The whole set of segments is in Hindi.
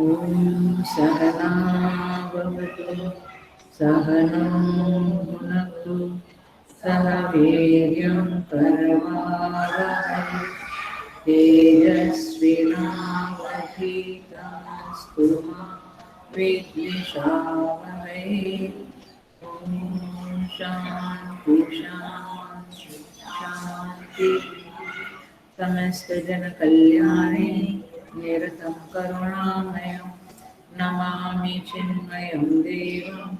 ॐ सहनाववतु सहनौ भुनक्तु सह वीर्यं करवावहै तेजस्विनावधीतमस्तु मा विद्विषावहै। ॐ शान्ति शान्ति शान्ति। समस्त जन कल्याणे निरतं करुणामयं नमामि चिन्मयं देवं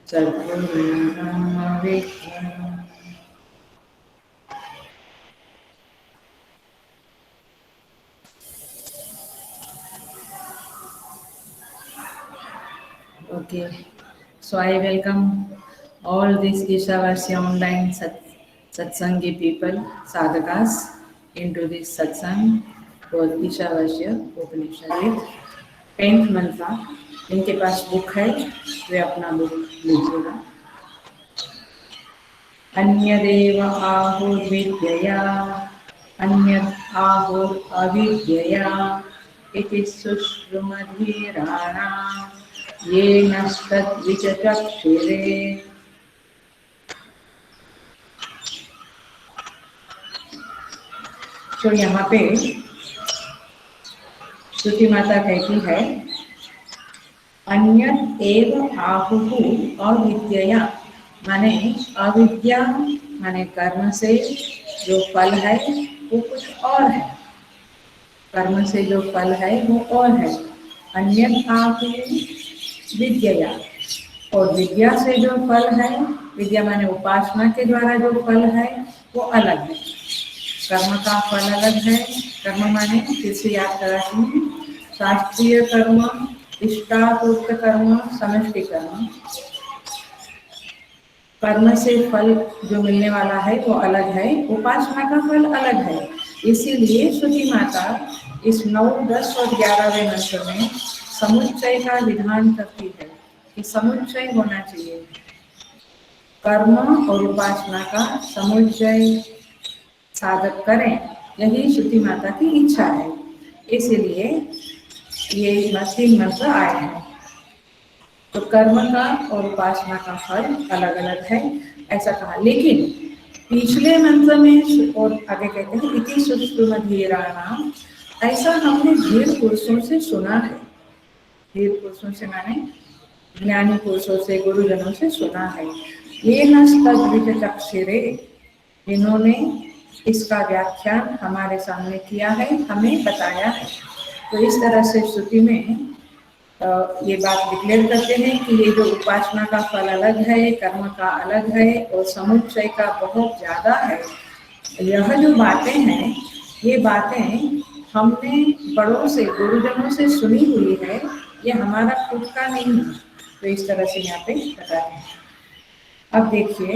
सद्गुरुनामविग्रहम्। Okay, so I welcome all these Ishavasya online Satsangi people, sadhakas, into this satsang for Ishavasya Upanishad. 10th मंत्र, इनके पास बुक है वे अपना बुक लीजिएगा। अन्यदेव आहुर्विद्यया अन्यत् आहुर् अविद्यया इति सुश्रुमधीराणाम् येन तद्विचक्षिरे। तो यहाँ पे श्रुति माता कहती है अन्यत् एव आहुः अविद्यया, माने अविद्या माने कर्म से जो फल है वो कुछ और है, कर्म से जो फल है वो और है। अन्यत् आहुः विद्यया, और विद्या से जो फल है, विद्या माने उपासना के द्वारा जो फल है वो अलग है। कर्म का फल अलग है। कर्म माने फिर से याद कराती हूँ, शास्त्रीय कर्म, इष्टापूर्त कर्म, समष्टि कर्म। कर्म से फल जो मिलने वाला है वो अलग है, उपासना का फल अलग है। इसीलिए श्रुति माता इस 9, 10 और 11वें मंत्र में समुच्चय का विधान करती है कि समुच्चय होना चाहिए, कर्म और उपासना का समुच्चय साधक करें, यही श्रुति माता की इच्छा है। इसलिए ये 3 मंत्र आए हैं। तो कर्म का और उपासना का फल अलग अलग है ऐसा कहा। लेकिन पिछले मंत्र में और आगे कहते हैं इति सुश्रुमधीराणाम्, ऐसा हमने धीर पुरुषों से सुना है। धीर पुरुषों से माने ज्ञानी पुरुषों से, गुरुजनों से सुना है। ये नस्तद्विचक्षिरे, इन्होंने इसका व्याख्यान हमारे सामने किया है, हमें बताया है। तो इस तरह से श्रुति में ये बात डिक्लेयर करते हैं कि ये जो उपासना का फल अलग है, कर्म का अलग है और समुच्चय का बहुत ज्यादा है। यह जो बातें हैं, ये बातें हमने बड़ों से, गुरुजनों से सुनी हुई है, ये हमारा खुद का नहीं है। तो इस तरह से यहाँ पे बताते हैं। अब देखिए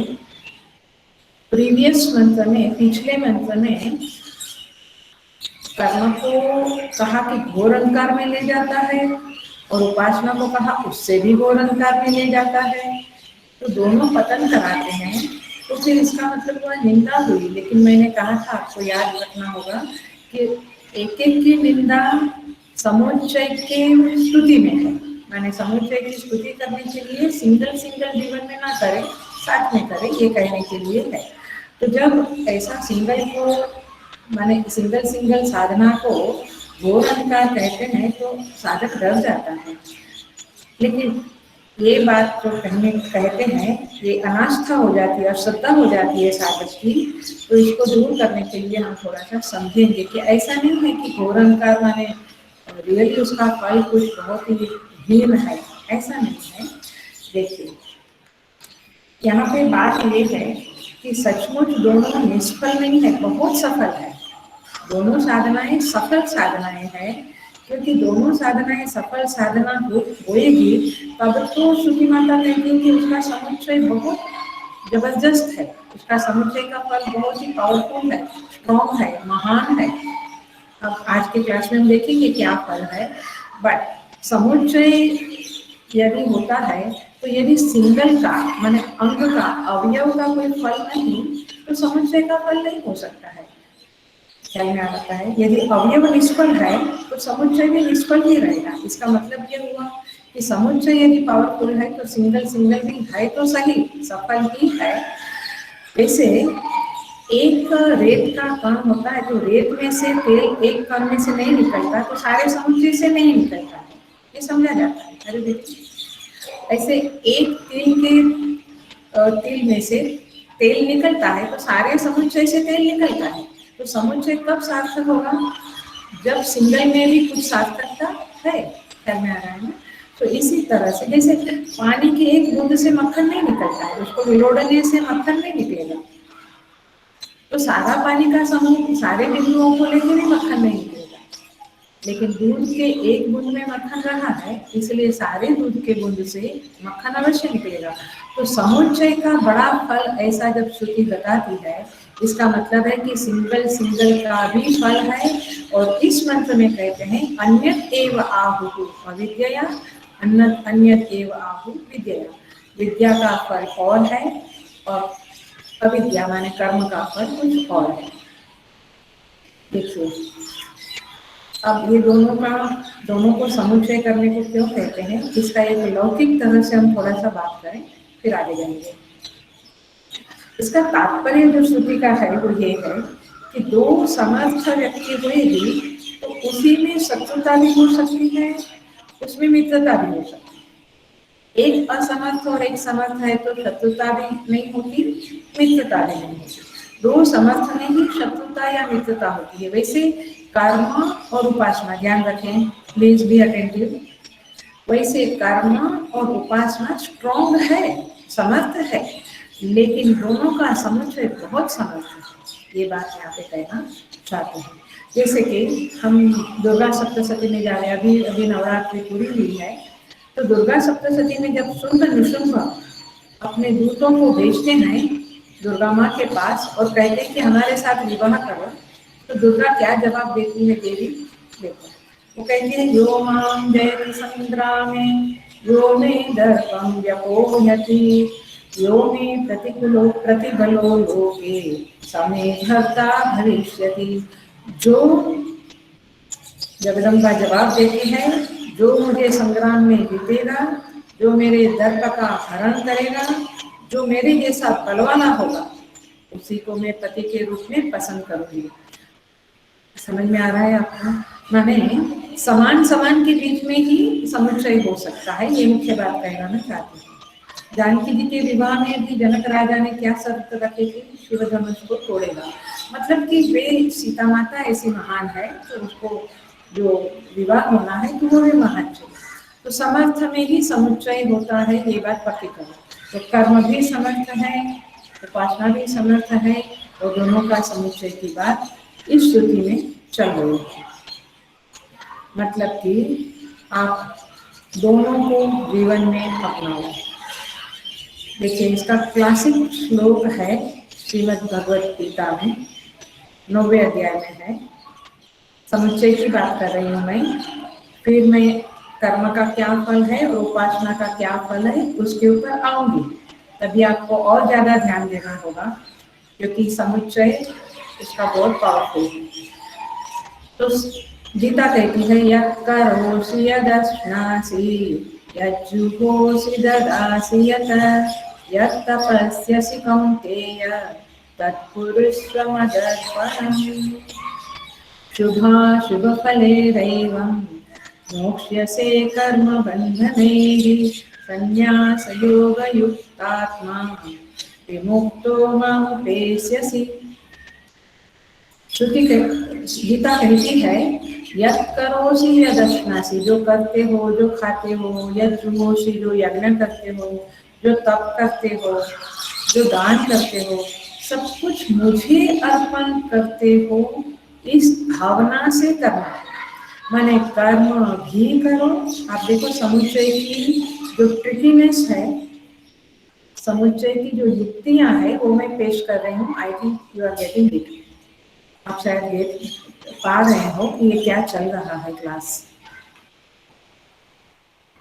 प्रीवियस मंत्र में, पिछले मंत्र में कर्म को कहा कि घोर अंधकार में ले जाता है और उपासना को कहा उससे भी घोर अंधकार में ले जाता है। तो दोनों पतन कराते हैं। तो फिर इसका मतलब वह निंदा हुई। लेकिन मैंने कहा था, आपको याद रखना होगा कि एक एक की निंदा समुच्चय के स्तुति में है। माने समुच्चय की स्तुति करने के लिए सिंगल जीवन में ना करे, साथ में करे, ये कहने के लिए है। तो जब ऐसा सिंगल साधना को घोर अंधकार कहते हैं तो साधक डर जाता है। लेकिन ये बात जो कहते हैं ये अनास्था हो जाती है, अश्रद्धा हो जाती है साधक की। तो इसको दूर करने के लिए हम थोड़ा सा समझेंगे कि ऐसा नहीं है कि घोर अंधकार माने रियली उसका फल कुछ बहुत ही हीन है, ऐसा नहीं है। देखिए यहाँ पे बात ये है कि सचमुच दोनों निष्फल नहीं है, बहुत सफल है। दोनों साधनाएं सफल साधनाएं हैं, क्योंकि दोनों साधनाएं सफल साधना होएगी तब तो श्रुति माता कहती है कि उसका समुच्चय बहुत जबरदस्त है, उसका समुच्चय का फल बहुत ही पावरफुल है, स्ट्रॉन्ग है, महान है। अब आज के क्लास में हम देखेंगे क्या फल है। बट समुच्चय यदि होता है तो यदि सिंगल का माने अंग का, अवयव का कोई फल नहीं तो समुच्चय का फल नहीं हो सकता है। ख्याल में आता है। यदि अवयव निष्फल है तो समुच्चय भी निष्फल ही रहेगा। इसका मतलब ये हुआ कि समुच्चय यदि पावरफुल है तो सिंगल सिंगल भी है तो सही, सफल ही है। वैसे एक रेत का कण होता है, तो रेत में से तेल एक कण में से नहीं निकलता तो सारे समुच्चय से नहीं निकलता है, ये समझा जाता है। अरे देखिए, ऐसे एक तिल में से तेल निकलता है तो सारे समुच्चय से तेल निकलता है। तो समुच्चय कब सार्थक होगा? जब सिंगल में भी कुछ सार्थकता है। ख्याल में आ रहा है ना? तो इसी तरह से जैसे पानी की एक बूंद से मक्खन नहीं निकलता है, उसको विलोड़ने से मक्खन नहीं निकलेगा। तो सारा पानी का समूह सारे बिंदुओं को लेकर भी मक्खन नहीं निकलेगा, लेकिन दूध के एक बूंद में मक्खन रहा है, इसलिए सारे दूध के बूंद से मक्खन अवश्य निकलेगा। तो समुच्चय का बड़ा फल ऐसा जब श्रुति बताती है, इसका मतलब है कि सिंगल सिंगल का भी फल है। और इस मंत्र में कहते हैं अन्यत एव आहु अविद्या, अन्यत एव आहु विद्या। विद्या का फल और है और अविद्या माने कर्म का फल कुछ और है। देखिए, अब ये दोनों को समुच्चय करने को क्यों कहते हैं, इसका एक लौकिक तरह से हम थोड़ा सा बात करें, फिर आगे जाएंगे। इसका तात्पर्य जो श्रुति का है वो ये है कि दो समर्थ व्यक्ति हुएगी तो उसी में शत्रुता भी हो सकती है, उसमें मित्रता भी हो सकती है। एक असमर्थ और एक समर्थ है तो शत्रुता भी नहीं होती, मित्रता भी नहीं होती। दो समर्थ में ही शत्रुता या मित्रता होती है। वैसे कर्म और उपासना, ध्यान रखें, प्लीज बी अटेंटिव। वैसे कर्म और उपासना स्ट्रॉन्ग है, समर्थ है, लेकिन दोनों का समुच्चय बहुत समर्थ है। ये बात यहाँ पे कहना चाहते हैं। जैसे कि हम दुर्गा सप्तशती में जा रहे हैं, अभी नवरात्रि पूरी हुई है, तो दुर्गा सप्तशती में जब शुंभ निशुंभ अपने दूतों को भेजते हैं दुर्गा माँ के पास और कहते हैं कि हमारे साथ विवाह करो, तो दुर्गा क्या जवाब देती है देवी? देखो, वो कहती है यो मां जयति संग्रामे यो मे दर्पं व्यपोहयति यो मे प्रतिबलो लोके समे भर्ता भविष्यति। जो जगदम्बा जवाब देती है, जो मुझे संग्राम में जीतेगा, जो मेरे दर्प का हरण करेगा, जो मेरे जैसा बलवाना होगा, उसी को मैं पति के रूप में पसंद करूंगी। समझ में आ रहा है आपको? माने समान समान के बीच में ही समुच्चय हो सकता है, ये मुख्य बात कहना मैं चाहती हूँ। जानकी जी के विवाह में भी जनक राजा ने क्या शर्त रखी थी? शिव धनुष को तोड़ेगा। मतलब कि वे सीता माता ऐसी महान है तो उसको जो विवाह होना है तो वो भी महान चाहिए। तो समर्थ में ही समुच्चय होता है, ये बात पक्की करो। तो कर्म भी समर्थ है, उपासना भी समर्थ है, और दोनों का समुच्चय की बात इस श्रुति में चल रही है। मतलब कि आप दोनों को जीवन में अपनाओ। देखिए, इसका क्लासिक श्लोक है श्रीमद् भगवत गीता में 9वें अध्याय में है। समुच्चय की बात कर रही हूँ मैं, फिर मैं कर्म का क्या फल है और उपासना का क्या फल है उसके ऊपर आऊंगी। तभी आपको और ज्यादा ध्यान देना होगा, क्योंकि समुच्चय इसका बहुत पावरफुल है। तो गीता कहती है यत् करोषि यदश्नासि यज्जुहोषि ददासि यत् तपस्यसि कौन्तेय तत्कुरुष्व मदर्पणम्। शुभाशुभफलैरेवं मोक्ष्यसे कर्मबन्धनैः संन्यासयोगयुक्तात्मा विमुक्तो मामुपेस्यसि। श्रुति गीता कहती है यत् करोषि यदश्नासि, जो करते हो, जो खाते हो, यज्जुहोषि, जो यज्ञ करते हो, जो तप करते हो, जो दान करते हो, सब कुछ मुझे अर्पण करते हो, इस भावना से करना। माने कर्म भी करो। आप देखो समुच्चय की जो ट्रिकीनेस है, समुच्चय की जो युक्तियां है वो मैं पेश कर रही हूँ। I think you are getting it. आप शायद ये पा रहे हो कि ये क्या चल रहा है क्लास।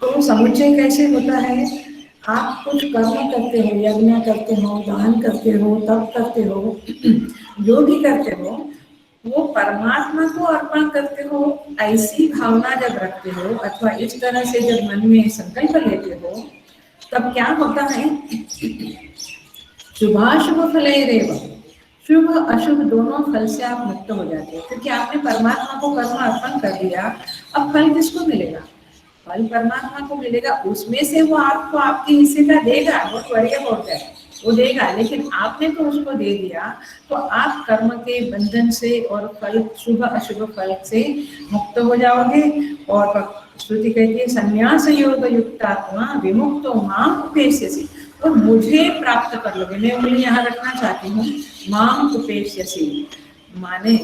तो समुच्चय कैसे होता है? आप कुछ कर्म करते हो, यज्ञ करते हो, दान करते हो, तप करते हो, जो भी करते हो, वो परमात्मा को अर्पण करते हो, ऐसी भावना जब रखते हो अथवा इस तरह से जब मन में संकल्प लेते हो, तब क्या होता है, शुभाशुभ फलैरेव, शुभ अशुभ दोनों फल से आप मुक्त हो जाते हो, क्योंकि आपने परमात्मा को कर्म अर्पण कर दिया। अब फल किसको मिलेगा? फल परमात्मा को मिलेगा, उसमें से वो आपको आपके हिस्से का देगा, बहुत बढ़िया होता है, वो देगा, लेकिन आपने तो उसको दे दिया, तो आप कर्म के बंधन से और फल शुभ अशुभ फल से मुक्त हो जाओगे। और श्रुति कहती है संन्यास योग युक्तात्मा विमुक्तो माम उपेस्यसि, और मुझे प्राप्त कर लोगे। मैं उंगली यहाँ रखना चाहती हूँ, माम उपेस्यसि माने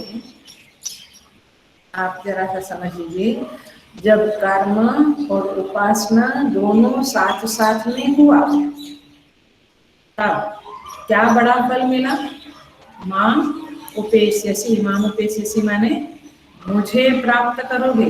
आप जरा सा समझ लीजिए, जब कर्म और उपासना दोनों साथ साथ में हुआ, तब क्या बड़ा फल मिला? माम उपेस्यसि, माम उपेस्यसि माने मुझे प्राप्त करोगे।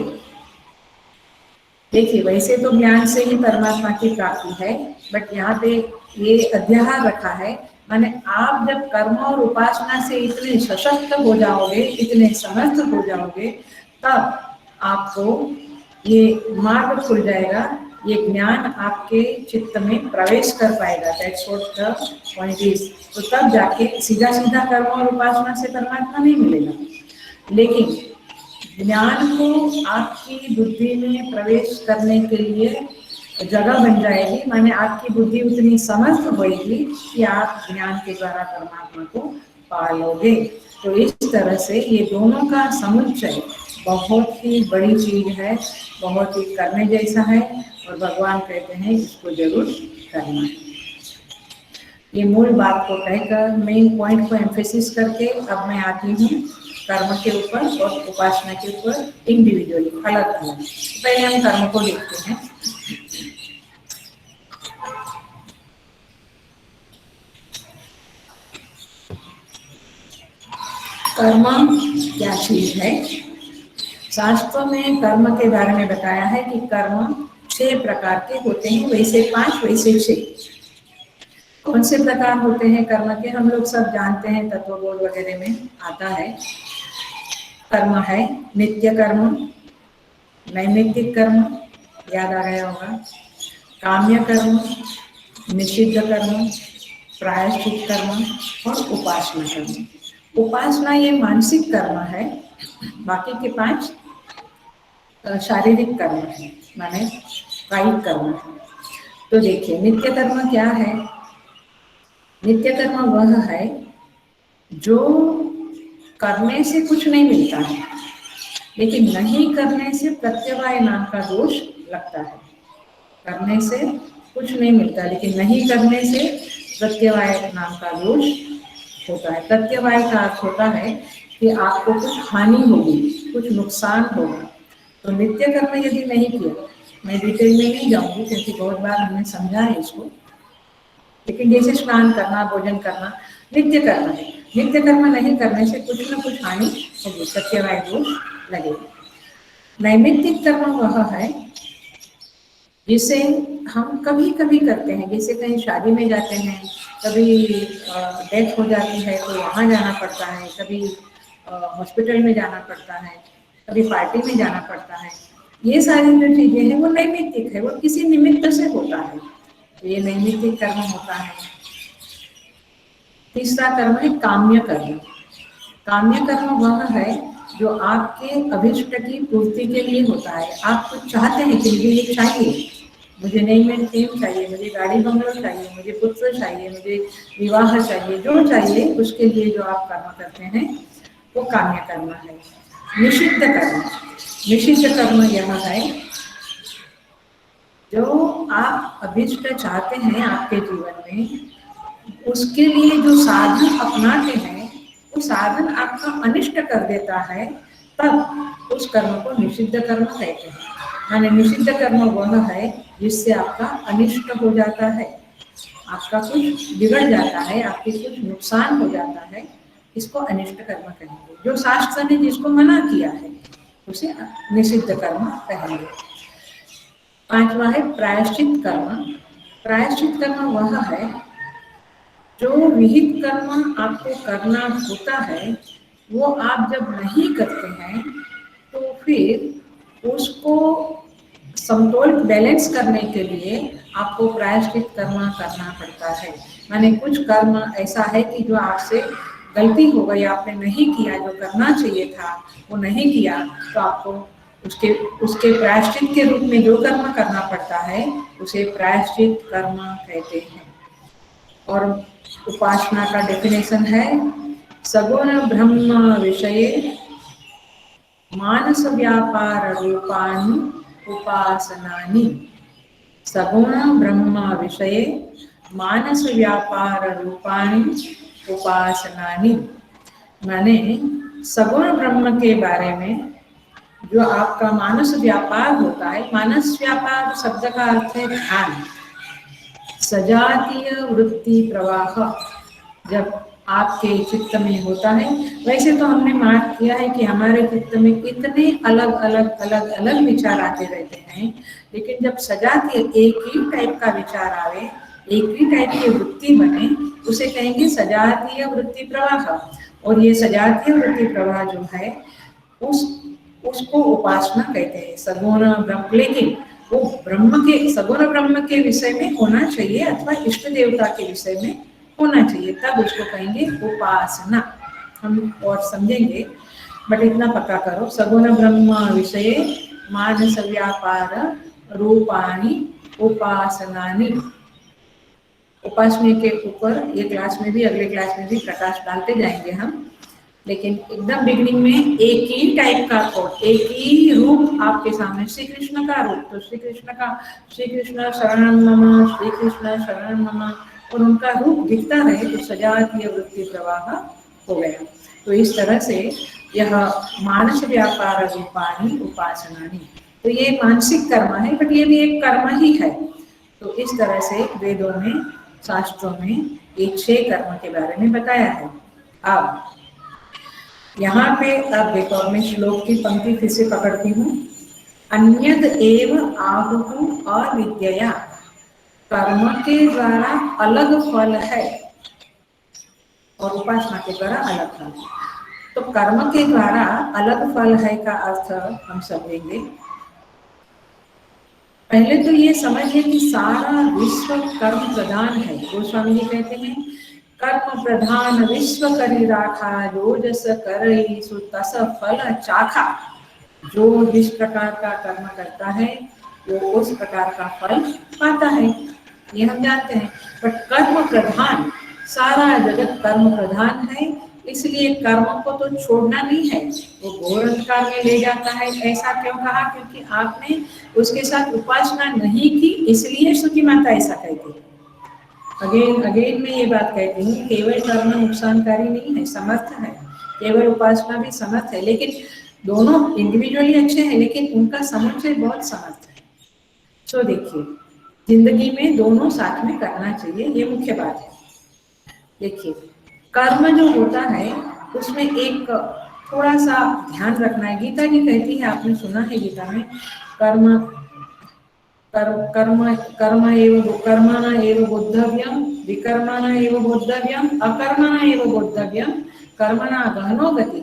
देखिए, वैसे तो ज्ञान से ही परमात्मा की प्राप्ति है, बट यहाँ पे ये अध्याहार रखा है, माने आप जब कर्म और उपासना से इतने सशक्त हो जाओगे, इतने समर्थ हो जाओगे, तब आपको ये मार्ग खुल जाएगा, ये ज्ञान आपके चित्त में प्रवेश कर पाएगा। That's what the point is. तो तब जाके सीधा सीधा कर्म और उपासना से परमात्मा नहीं मिलेगा, लेकिन ज्ञान को आपकी बुद्धि में प्रवेश करने के लिए जगह बन जाएगी, माने आपकी बुद्धि उतनी समर्थ होगी कि आप ज्ञान के द्वारा परमात्मा को पालोगे। तो इस तरह से ये दोनों का समुच्चय बहुत ही बड़ी चीज है, बहुत ही करने जैसा है, और भगवान कहते हैं इसको जरूर करना है। ये मूल बात को कहकर, मेन पॉइंट को एम्फेसिस करके अब मैं आती हूँ कर्म के ऊपर और उपासना के ऊपर इंडिविजुअली, अलग अलग। पहले हम कर्म को देखते हैं। कर्म क्या चीज है? शास्त्रों में कर्म के बारे में बताया है कि कर्म 6 प्रकार के होते हैं, वैसे 5 वैसे 6। कौन से प्रकार होते हैं कर्म के? हम लोग सब जानते हैं, तत्वबोध वगैरह में आता है। कर्म है नित्य कर्म, नैमित्तिक कर्म, याद आ गया होगा, काम्य कर्म, निषिद्ध कर्म, प्रायश्चित कर्म और उपासना कर्म। उपासना ये मानसिक कर्म है, बाकी के 5 शारीरिक कर्म है, माने कायिक कर्म है। तो देखिए, नित्य कर्म क्या है? नित्य कर्म वह है जो करने से कुछ नहीं मिलता है, लेकिन नहीं करने से प्रत्यवाय नाम का दोष लगता है। करने से कुछ नहीं मिलता, लेकिन नहीं करने से प्रत्यवाय नाम का दोष होता है। प्रत्यवाय का अर्थ होता है कि आपको कुछ हानि होगी, कुछ नुकसान होगा। तो नित्य कर्म यदि नहीं किया, मैं डिटेल में नहीं जाऊंगी क्योंकि बहुत बार हमने समझा है इसको, लेकिन जैसे स्नान करना, भोजन करना नित्य कर्म है। नित्य कर्म नहीं करने से कुछ न कुछ हानि होगी, प्रत्यवाय दोष लगेगा। नैमित्तिक कर्म वह है जिसे हम कभी कभी करते हैं, जैसे कहीं शादी में जाते हैं, कभी डेथ हो जाती है तो वहाँ जाना पड़ता है, कभी हॉस्पिटल में जाना पड़ता है, कभी पार्टी में जाना पड़ता है। ये सारी जो चीजें हैं वो नैमित्तिक है, वो किसी निमित्त से होता है, ये नैमित्तिक कर्म होता है। तीसरा कर्म है काम्य कर्म। काम्य कर्म वह है जो आपके अभिष्ट की पूर्ति के लिए होता है। आप कुछ चाहते हैं कि मुझे ये चाहिए, मुझे नई में फेम चाहिए, मुझे गाड़ी बंगलो चाहिए, मुझे पुत्र चाहिए, मुझे विवाह चाहिए, जो चाहिए उसके लिए जो आप कर्म करते हैं वो काम्य कर्म है। निषिद्ध कर्म, निषिद्ध कर्म यह है जो आप अभिष्ट चाहते हैं आपके जीवन में, उसके लिए जो साधन अपनाते हैं वो साधन आपका अनिष्ट कर देता है, तब उस कर्म को निषिद्ध कर्म कहते हैं। माने निषिद्ध कर्म वह है जिससे आपका अनिष्ट हो जाता है, आपका कुछ बिगड़ जाता है, आपके कुछ नुकसान हो जाता है, इसको अनिष्ट कर्म कहेंगे। जो शास्त्र ने जिसको मना किया है उसे निषिद्ध कर्म कहेंगे। 5वां है प्रायश्चित कर्म। प्रायश्चित कर्म वह है जो विहित कर्म आपको करना होता है, वो आप जब नहीं करते हैं तो फिर उसको समतोल बैलेंस करने के लिए आपको प्रायश्चित कर्म करना पड़ता है। माने कुछ कर्म ऐसा है कि जो आपसे गलती हो गई, आपने नहीं किया, जो करना चाहिए था वो नहीं किया, तो आपको उसके उसके प्रायश्चित के रूप में जो कर्म करना पड़ता है उसे प्रायश्चित कर्म कहते हैं। और उपासना का डेफिनेशन है सगुण ब्रह्म विषये मानस व्यापार रूपाणि उपासनानि। सगुण ब्रह्म विषये मानस व्यापार रूपाणि उपासनानि। माने सगुण ब्रह्म के बारे में जो आपका मानस व्यापार होता है, मानस व्यापार शब्द का अर्थ है ध्यान, सजातीय वृत्ति प्रवाह जब आपके चित्त में होता है। वैसे तो हमने मार्क किया है कि हमारे चित्त में इतने अलग अलग विचार आते रहते हैं, लेकिन जब सजातीय एक ही टाइप का विचार आवे, एक ही टाइप की वृत्ति बने, उसे कहेंगे सजातीय वृत्ति प्रवाह। और ये सजातीय वृत्ति प्रवाह जो है उसको उपासना कहते हैं, सगुण ब्रह्म। लेकिन वो ब्रह्म के, सगुण ब्रह्म के विषय में होना चाहिए अथवा इष्ट देवता के विषय में होना चाहिए, तब उसको कहेंगे उपासना। हम और समझेंगे, बट इतना पक्का करो, सगुण ब्रह्म विषय मानस व्यापार रूपाणि उपासनानि। उपासना के ऊपर ये क्लास में भी, अगले क्लास में भी प्रकाश डालते जाएंगे हम। लेकिन एकदम बिगनिंग में एक ही टाइप का कोड, एक ही रूप आपके सामने, श्री कृष्ण का रूप, तो श्री कृष्ण का, श्री कृष्ण शरणं मम, श्री कृष्ण शरणं मम, और उनका रूप दिखता रहे तो सजातीय वृत्ति प्रवाह हो गया। तो इस तरह से यह मानस व्यापार रूपाणि उपासनानि, तो ये मानसिक कर्म है, बट ये भी एक कर्म ही है। तो इस तरह से वेदों में, शास्त्रों में ये 6 कर्म के बारे में बताया है। अब यहाँ पे अब देखो, मैं श्लोक की पंक्ति फिर से पकड़ती हूँ। अन्यद एव आहुः अविद्यया, कर्म के द्वारा अलग फल है और उपासना के द्वारा अलग फल। तो कर्म के द्वारा अलग फल है का अर्थ हम समझेंगे। पहले तो ये समझिए कि सारा विश्व कर्म प्रधान है। गोस्वामी जी कहते हैं कर्म प्रधान विश्व करी राखा, जो जस करई सो तस फल चाखा। जो जिस प्रकार का कर्म करता है वो उस प्रकार का फल पाता है, ये हम जानते हैं। बट कर्म प्रधान, सारा जगत कर्म प्रधान है, इसलिए कर्म को तो छोड़ना नहीं है, वो घोर अंधकार में ले जाता है। ऐसा क्यों कहा? क्योंकि आपने उसके साथ उपासना नहीं की, इसलिए सुखी माता ऐसा कहती है। अगेन अगेन मैं ये बात कहती हूँ, केवल कर्म नुकसानकारी नहीं है, समर्थ है, केवल उपासना भी समर्थ है, लेकिन दोनों इंडिविजुअली अच्छे हैं, लेकिन उनका समुच्चय बहुत समर्थ है। तो देखिए, जिंदगी में दोनों साथ में करना चाहिए, ये मुख्य बात है। देखिए, कर्म जो होता है उसमें एक थोड़ा सा ध्यान रखना है। गीता जी कहती है, आपने सुना है गीता में, कर्म कर्म कर्म एव कर्मणा एव बोद्धव्यम, विकर्मणा एव बोद्धव्यम, अकर्मणा एव बोद्धव्यम, कर्मणा गहनो गति।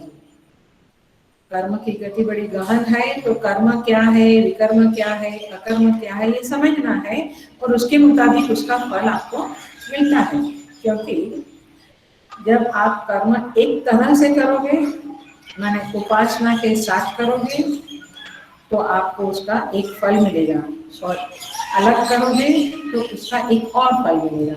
कर्म की गति बड़ी गहन है, तो कर्म क्या है, विकर्म क्या है, अकर्म क्या है, ये समझना है, और उसके मुताबिक उसका फल आपको मिलता है। क्योंकि जब आप कर्म एक तरह से करोगे, माने उपासना के साथ करोगे, तो आपको उसका एक फल मिलेगा, और अलग करोगे तो उसका एक और फल मिलेगा।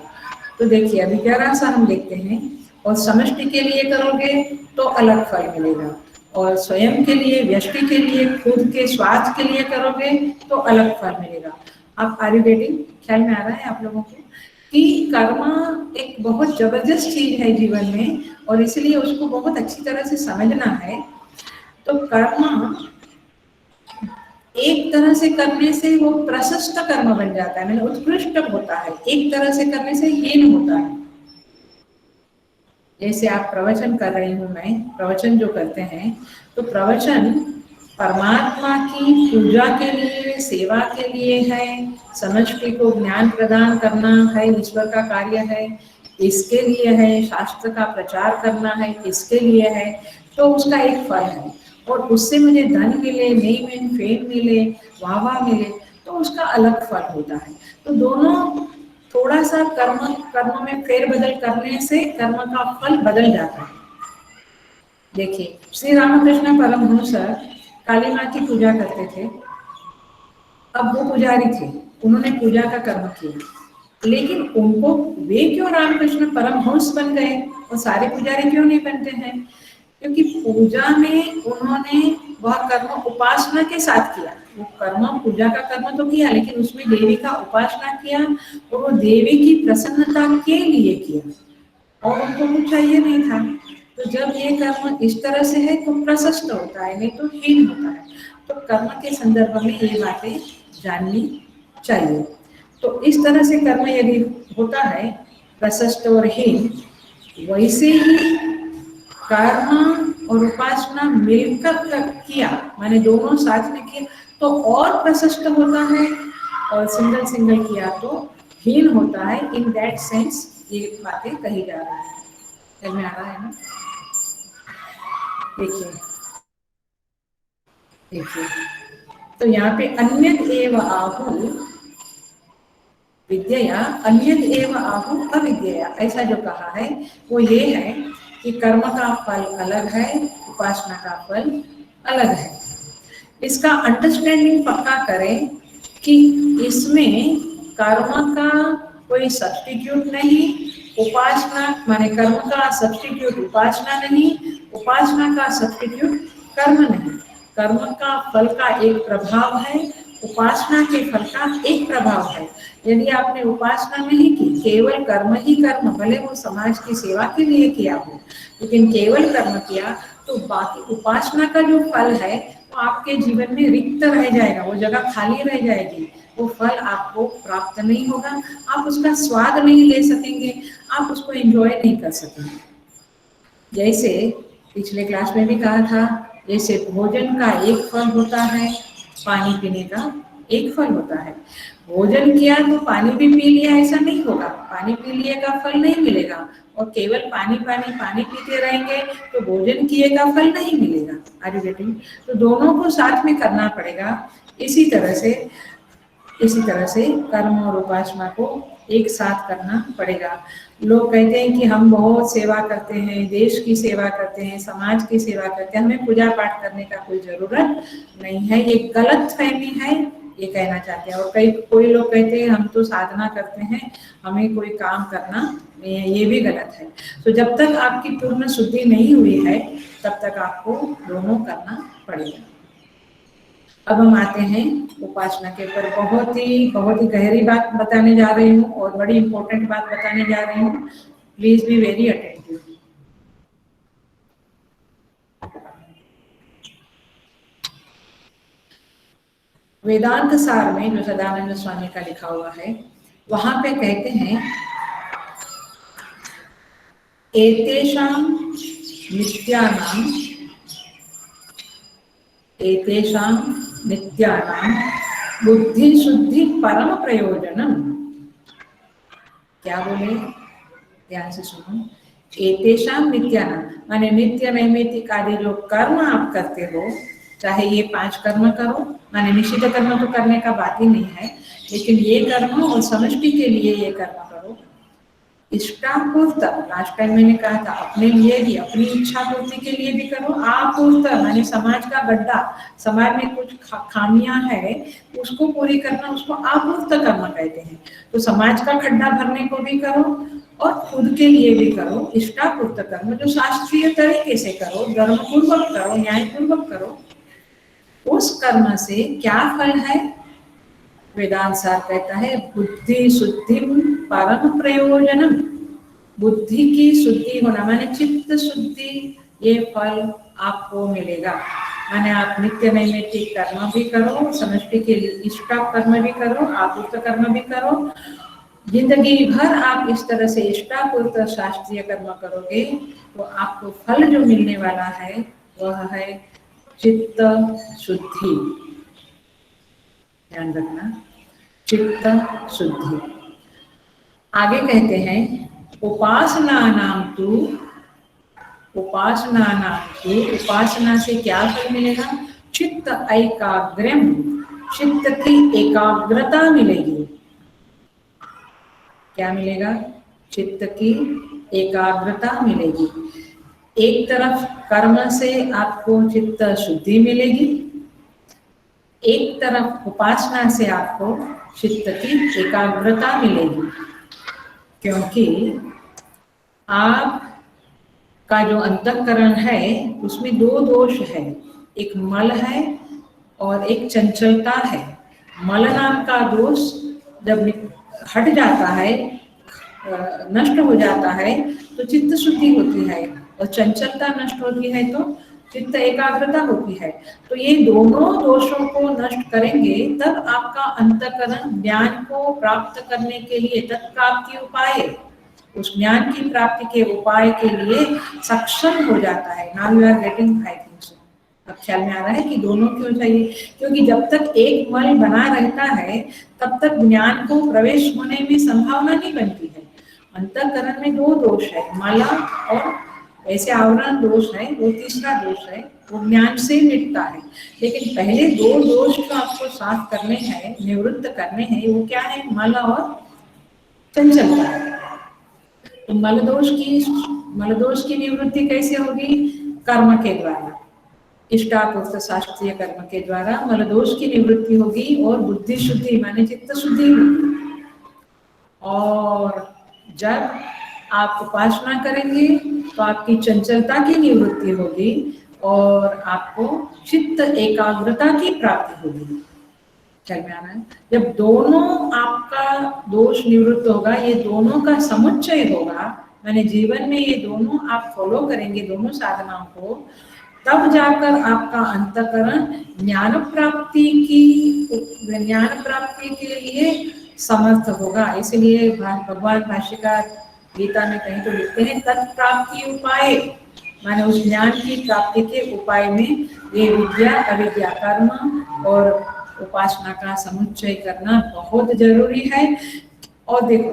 तो देखिए, अभी जरा सा हम देखते हैं, और समष्टि के लिए करोगे तो अलग फल मिलेगा, और स्वयं के लिए, व्यष्टि के लिए, खुद के स्वार्थ के लिए करोगे तो अलग फल मिलेगा। आप आर यू गेटिंग? ख्याल में आ रहा है आप लोगों को कि कर्म एक बहुत जबरदस्त चीज है जीवन में, और इसलिए उसको बहुत अच्छी तरह से समझना है। तो कर्म एक तरह से करने से वो प्रशस्त कर्म बन जाता है, मतलब उत्कृष्ट होता है, एक तरह से करने से हीन होता है। जैसे आप प्रवचन कर रही हूँ मैं, प्रवचन जो करते हैं, तो प्रवचन परमात्मा की पूजा के लिए, सेवा के लिए है, समष्टि को ज्ञान प्रदान करना है, ईश्वर का कार्य है। इसके लिए है, शास्त्र का प्रचार करना है इसके लिए है, तो उसका एक फल है। और उससे मुझे धन मिले, नेम फेम मिले, वाह मिले, तो उसका अलग फल होता है। तो दोनों थोड़ा सा कर्म में फेरबदल करने से कर्म का फल बदल जाता है। देखिए, श्री रामकृष्ण परमहंस काली माँ की पूजा करते थे। अब वो पुजारी थे, उन्होंने पूजा का कर्म किया, लेकिन उनको वे क्यों रामकृष्ण परमहंस बन गए और सारे पुजारी क्यों नहीं बनते हैं? क्योंकि पूजा में उन्होंने वह कर्म उपासना के साथ किया। वो कर्म, पूजा का कर्म तो किया, लेकिन उसमें देवी का उपासना किया और वो देवी की प्रसन्नता के लिए किया, और उनको कुछ चाहिए नहीं था। तो जब ये कर्म इस तरह से है तो प्रशस्त होता है, नहीं तो हीन होता है। तो कर्म के संदर्भ में ये बातें जाननी चाहिए। तो इस तरह से कर्म यदि होता है प्रशस्त और हीन, वैसे ही कर्म और उपासना मिलकर किया, माने दोनों साथ में किया तो और प्रशस्त होता है, और सिंगल सिंगल किया तो हीन होता है। इन दैट सेंस ये बातें कही जा रही है। समझ में आ रहा है ना? देखिए देखिए, तो यहाँ पे अन्यद एव आहु विद्यया, अन्यद एव आहु अविद्यया, ऐसा जो कहा है वो ये है कि कर्म का फल अलग है, उपासना का फल अलग है। इसका अंडरस्टैंडिंग पक्का करें कि इसमें कर्म का कोई सब्स्टिट्यूट नहीं, उपासना माने कर्म का सब्स्टिट्यूट उपासना नहीं, उपासना का सब्स्टिट्यूट कर्म नहीं। कर्म का फल का एक प्रभाव है, उपासना के फल का एक प्रभाव है। यदि आपने उपासना नहीं की, केवल कर्म ही कर्म, भले वो समाज की सेवा के लिए किया हो, लेकिन केवल कर्म किया तो बाकी उपासना का जो फल है वो आपके जीवन में रिक्त रह जाएगा, वो जगह खाली रह जाएगी, वो फल आपको प्राप्त नहीं होगा, आप उसका स्वाद नहीं ले सकेंगे, आप उसको एंजॉय नहीं कर सकेंगे। जैसे पिछले क्लास में भी कहा था, जैसे भोजन का एक फल होता है, पानी पीने का एक फल होता है। भोजन किया तो पानी भी पी लिया ऐसा नहीं होगा, पानी पी लिए का फल नहीं मिलेगा, और केवल पानी पानी पानी पीते रहेंगे तो भोजन किए का फल नहीं मिलेगा। Are you getting? तो दोनों को साथ में करना पड़ेगा। इसी तरह से कर्म और उपासना को एक साथ करना पड़ेगा। लोग कहते हैं कि हम बहुत सेवा करते हैं, देश की सेवा करते हैं, समाज की सेवा करते हैं, हमें पूजा पाठ करने का कोई जरूरत नहीं है, ये गलत फहमी है, ये कहना चाहते हैं। और कोई लोग कहते हैं हम तो साधना करते हैं, हमें कोई काम करना नहीं है, ये भी गलत है। तो जब तक आपकी पूर्ण शुद्धि नहीं हुई है तब तक आपको दोनों करना पड़ेगा। अब हम आते हैं उपासना के ऊपर। बहुत ही गहरी बात बताने जा रही हूँ और बड़ी इंपॉर्टेंट बात बताने जा रही हूँ। Please be very attentive. Vedanta Sara में जो सदानंद स्वामी का लिखा हुआ है, वहां पे कहते हैं एतेषां नित्यानां बुद्धि शुद्धि परम प्रयोजनम। क्या बोले? ध्यान से सुनो। एतेषां नित्यानां माने नित्य नैमित्तिक आदि जो कर्म आप करते हो, चाहे ये 5 कर्म करो, माने निश्चित कर्म तो करने का बात ही नहीं है, लेकिन ये कर्म और समष्टि के लिए ये कर्म करो। इष्टापूर्त, लास्ट टाइम मैंने कहा था, अपने लिए भी, अपनी इच्छा पूर्ति के लिए भी करो। आपूर्त माने समाज का गड्ढा, समाज में कुछ खामियां है उसको पूरी करना, उसको आपूर्त कर्म कहते हैं। तो समाज का गड्ढा भरने को भी करो और खुद के लिए भी करो। इष्टापूर्त कर्म जो शास्त्रीय तरीके से करो, धर्म पूर्वक करो, न्याय पूर्वक करो। उस कर्म से क्या फल है? वेदांत सार कहता है बुद्धि शुद्धि परम प्रयोजनम। बुद्धि की शुद्धि होना माने चित्त शुद्धि, ये फल आपको मिलेगा। माने आप नित्य नैमित्तिक कर्म भी करो, समष्टि के लिए इष्ट कर्म भी करो, आपूर्त कर्म भी करो। जिंदगी भर आप इस तरह से इष्टापूर्त शास्त्रीय कर्म करोगे तो आपको फल जो मिलने वाला है वह है चित्त शुद्धि। ध्यान रखना, चित्त शुद्धि। आगे कहते हैं उपासना नाम तू, उपासना नाम तू, उपासना से क्या फल मिलेगा? चित्त एकाग्रम, चित्त की एकाग्रता मिलेगी। क्या मिलेगा? चित्त की एकाग्रता मिलेगी। एक तरफ कर्म से आपको चित्त शुद्धि मिलेगी, एक तरफ उपासना से आपको चित्त की एकाग्रता मिलेगी। क्योंकि आप का जो अंतःकरण है उसमें दो दोष है, एक मल है और एक चंचलता है। मल नाम का दोष जब हट जाता है, नष्ट हो जाता है, तो चित्त शुद्धि होती है, और चंचलता नष्ट होती है तो चित्त एकाग्रता होती है। तो ये दोनों दोषों को नष्ट करेंगे तब आपका अंतःकरण ज्ञान को प्राप्त करने के लिए तत्प्राप्ति उपाय, उस ज्ञान की प्राप्ति के उपाय के लिए सक्षम हो जाता है। Now you are getting, I think so. अब ख्याल में आ रहा है कि दोनों क्यों चाहिए? क्योंकि जब तक एक मल बना रहता है तब तक ज्ञान को प्रवेश होने में संभावना नहीं बनती है। अंतःकरण में दो दोष है, मला और ऐसे आवरण दोष है, वो तीसरा दोष है, वो ज्ञान से मिटता है। लेकिन पहले दो दोष जो आपको साफ करने हैं, निवृत्त करने हैं, वो क्या है? मल और चंचलता है। तो मलदोष की निवृत्ति कैसे होगी? कर्म के द्वारा, इष्टापूर्त शास्त्रीय कर्म के द्वारा मलदोष की निवृत्ति होगी और बुद्धि शुद्धि माने चित्त शुद्धि होगी। और जब आप उपासना करेंगे तो आपकी चंचलता की निवृत्ति होगी और आपको चित्त एकाग्रता की प्राप्ति होगी। चल में आना है, जब दोनों आपका दोष निवृत्त होगा, ये दोनों का समुच्चय होगा, मैंने जीवन में ये दोनों आप फॉलो करेंगे, दोनों साधनाओं को, तब जाकर आपका अंतःकरण ज्ञान प्राप्ति के लिए समर्थ होगा। इसलिए भगवान भाष्यकार गीता में कहीं तो लिखते हैं तत्प्राप्ति उपाय, माने उस ज्ञान की प्राप्ति के उपाय में ये विद्या, अविद्या, कर्म और उपासना का समुच्चय करना बहुत जरूरी है। और देखो,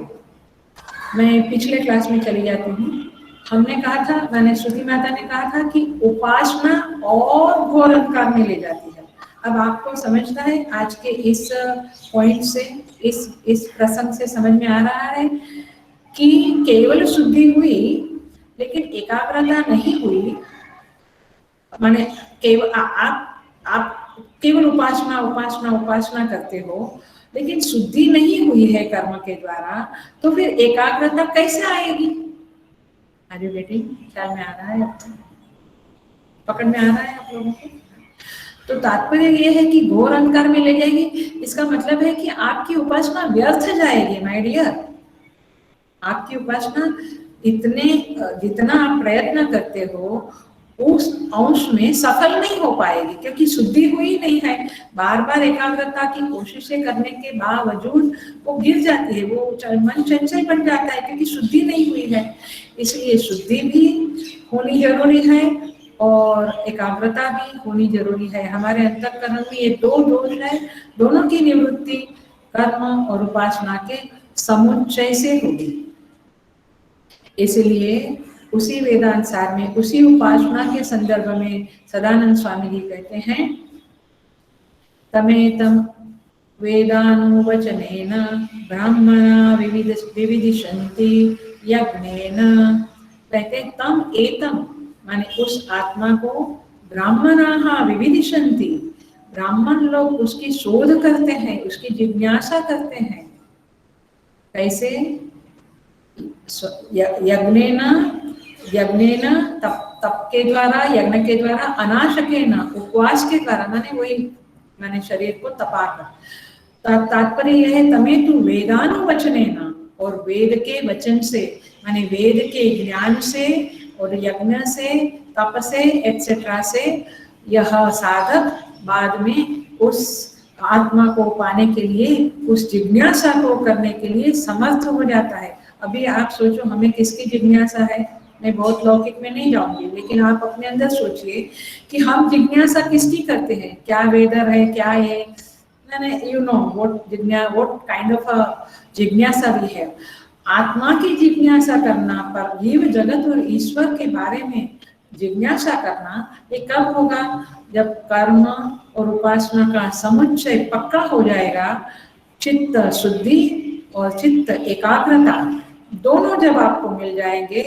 मैं पिछले क्लास में चली जाती हूँ। हमने कहा था, मैंने श्रुति माता ने कहा था कि उपासना और घोर अंधकार में ले जाती है। अब आपको समझना है, आज के इस पॉइंट से, इस प्रसंग से समझ में आ रहा है कि केवल शुद्धि हुई लेकिन एकाग्रता नहीं हुई। माने केवल आप केवल उपासना करते हो लेकिन शुद्धि नहीं हुई है कर्म के द्वारा, तो फिर एकाग्रता कैसे आएगी? Are you getting? ख्याल में आ रहा है? पकड़ में आ रहा है आप लोगों को? तो तात्पर्य ये है कि घोर अंधकार में ले जाएगी। इसका मतलब है कि आपकी उपासना व्यर्थ जाएगी माय डियर। आपकी उपासना जितना आप प्रयत्न करते हो उस अंश में सफल नहीं हो पाएगी, क्योंकि शुद्धि हुई नहीं है। बार बार एकाग्रता की कोशिशें करने के बावजूद वो गिर जाती है, वो मन चंचल बन जाता है, क्योंकि शुद्धि नहीं हुई है। इसलिए शुद्धि भी होनी जरूरी है और एकाग्रता भी होनी जरूरी है। हमारे अंतःकरण में ये दो दोष है, दोनों की निवृत्ति कर्म और उपासना के समुच्चय से होगी। इसलिए उसी वेदांत सार में, उसी उपासना के संदर्भ में सदानंद स्वामी जी कहते हैं, तमेतम वेदानुवचनेन ब्राह्मणा विविदिशन्ति यज्ञेन। कहते तम एतम माने उस आत्मा को ब्राह्मणाः विविदिशन्ति, ब्राह्मण लोग उसकी शोध करते हैं, उसकी जिज्ञासा करते हैं। कैसे? यज्ञेन तप के द्वारा, यज्ञ के द्वारा, अनाशकेन उपवास के द्वारा, माने शरीर को तपाकर। तात्पर्य यह है तमेतु वेदानुवचनेन, और वेद के वचन से माने वेद के ज्ञान से और यज्ञ से, तप से, एटसेट्रा से यह साधक बाद में उस आत्मा को पाने के लिए, उस जिज्ञासा को करने के लिए समर्थ हो जाता है। अभी आप सोचो हमें किसकी जिज्ञासा है? मैं बहुत लौकिक में नहीं जाऊंगी, लेकिन आप अपने अंदर सोचिए कि हम जिज्ञासा किसकी करते हैं। क्या वेदर है, क्या है, you know what kind of जिज्ञासा भी है। आत्मा की जिज्ञासा करना, पर जीव जगत और ईश्वर के बारे में जिज्ञासा करना, ये कब होगा? जब कर्म और उपासना का समुच्चय पक्का हो जाएगा, चित्त शुद्धि और चित्त एकाग्रता दोनों जब आपको मिल जाएंगे,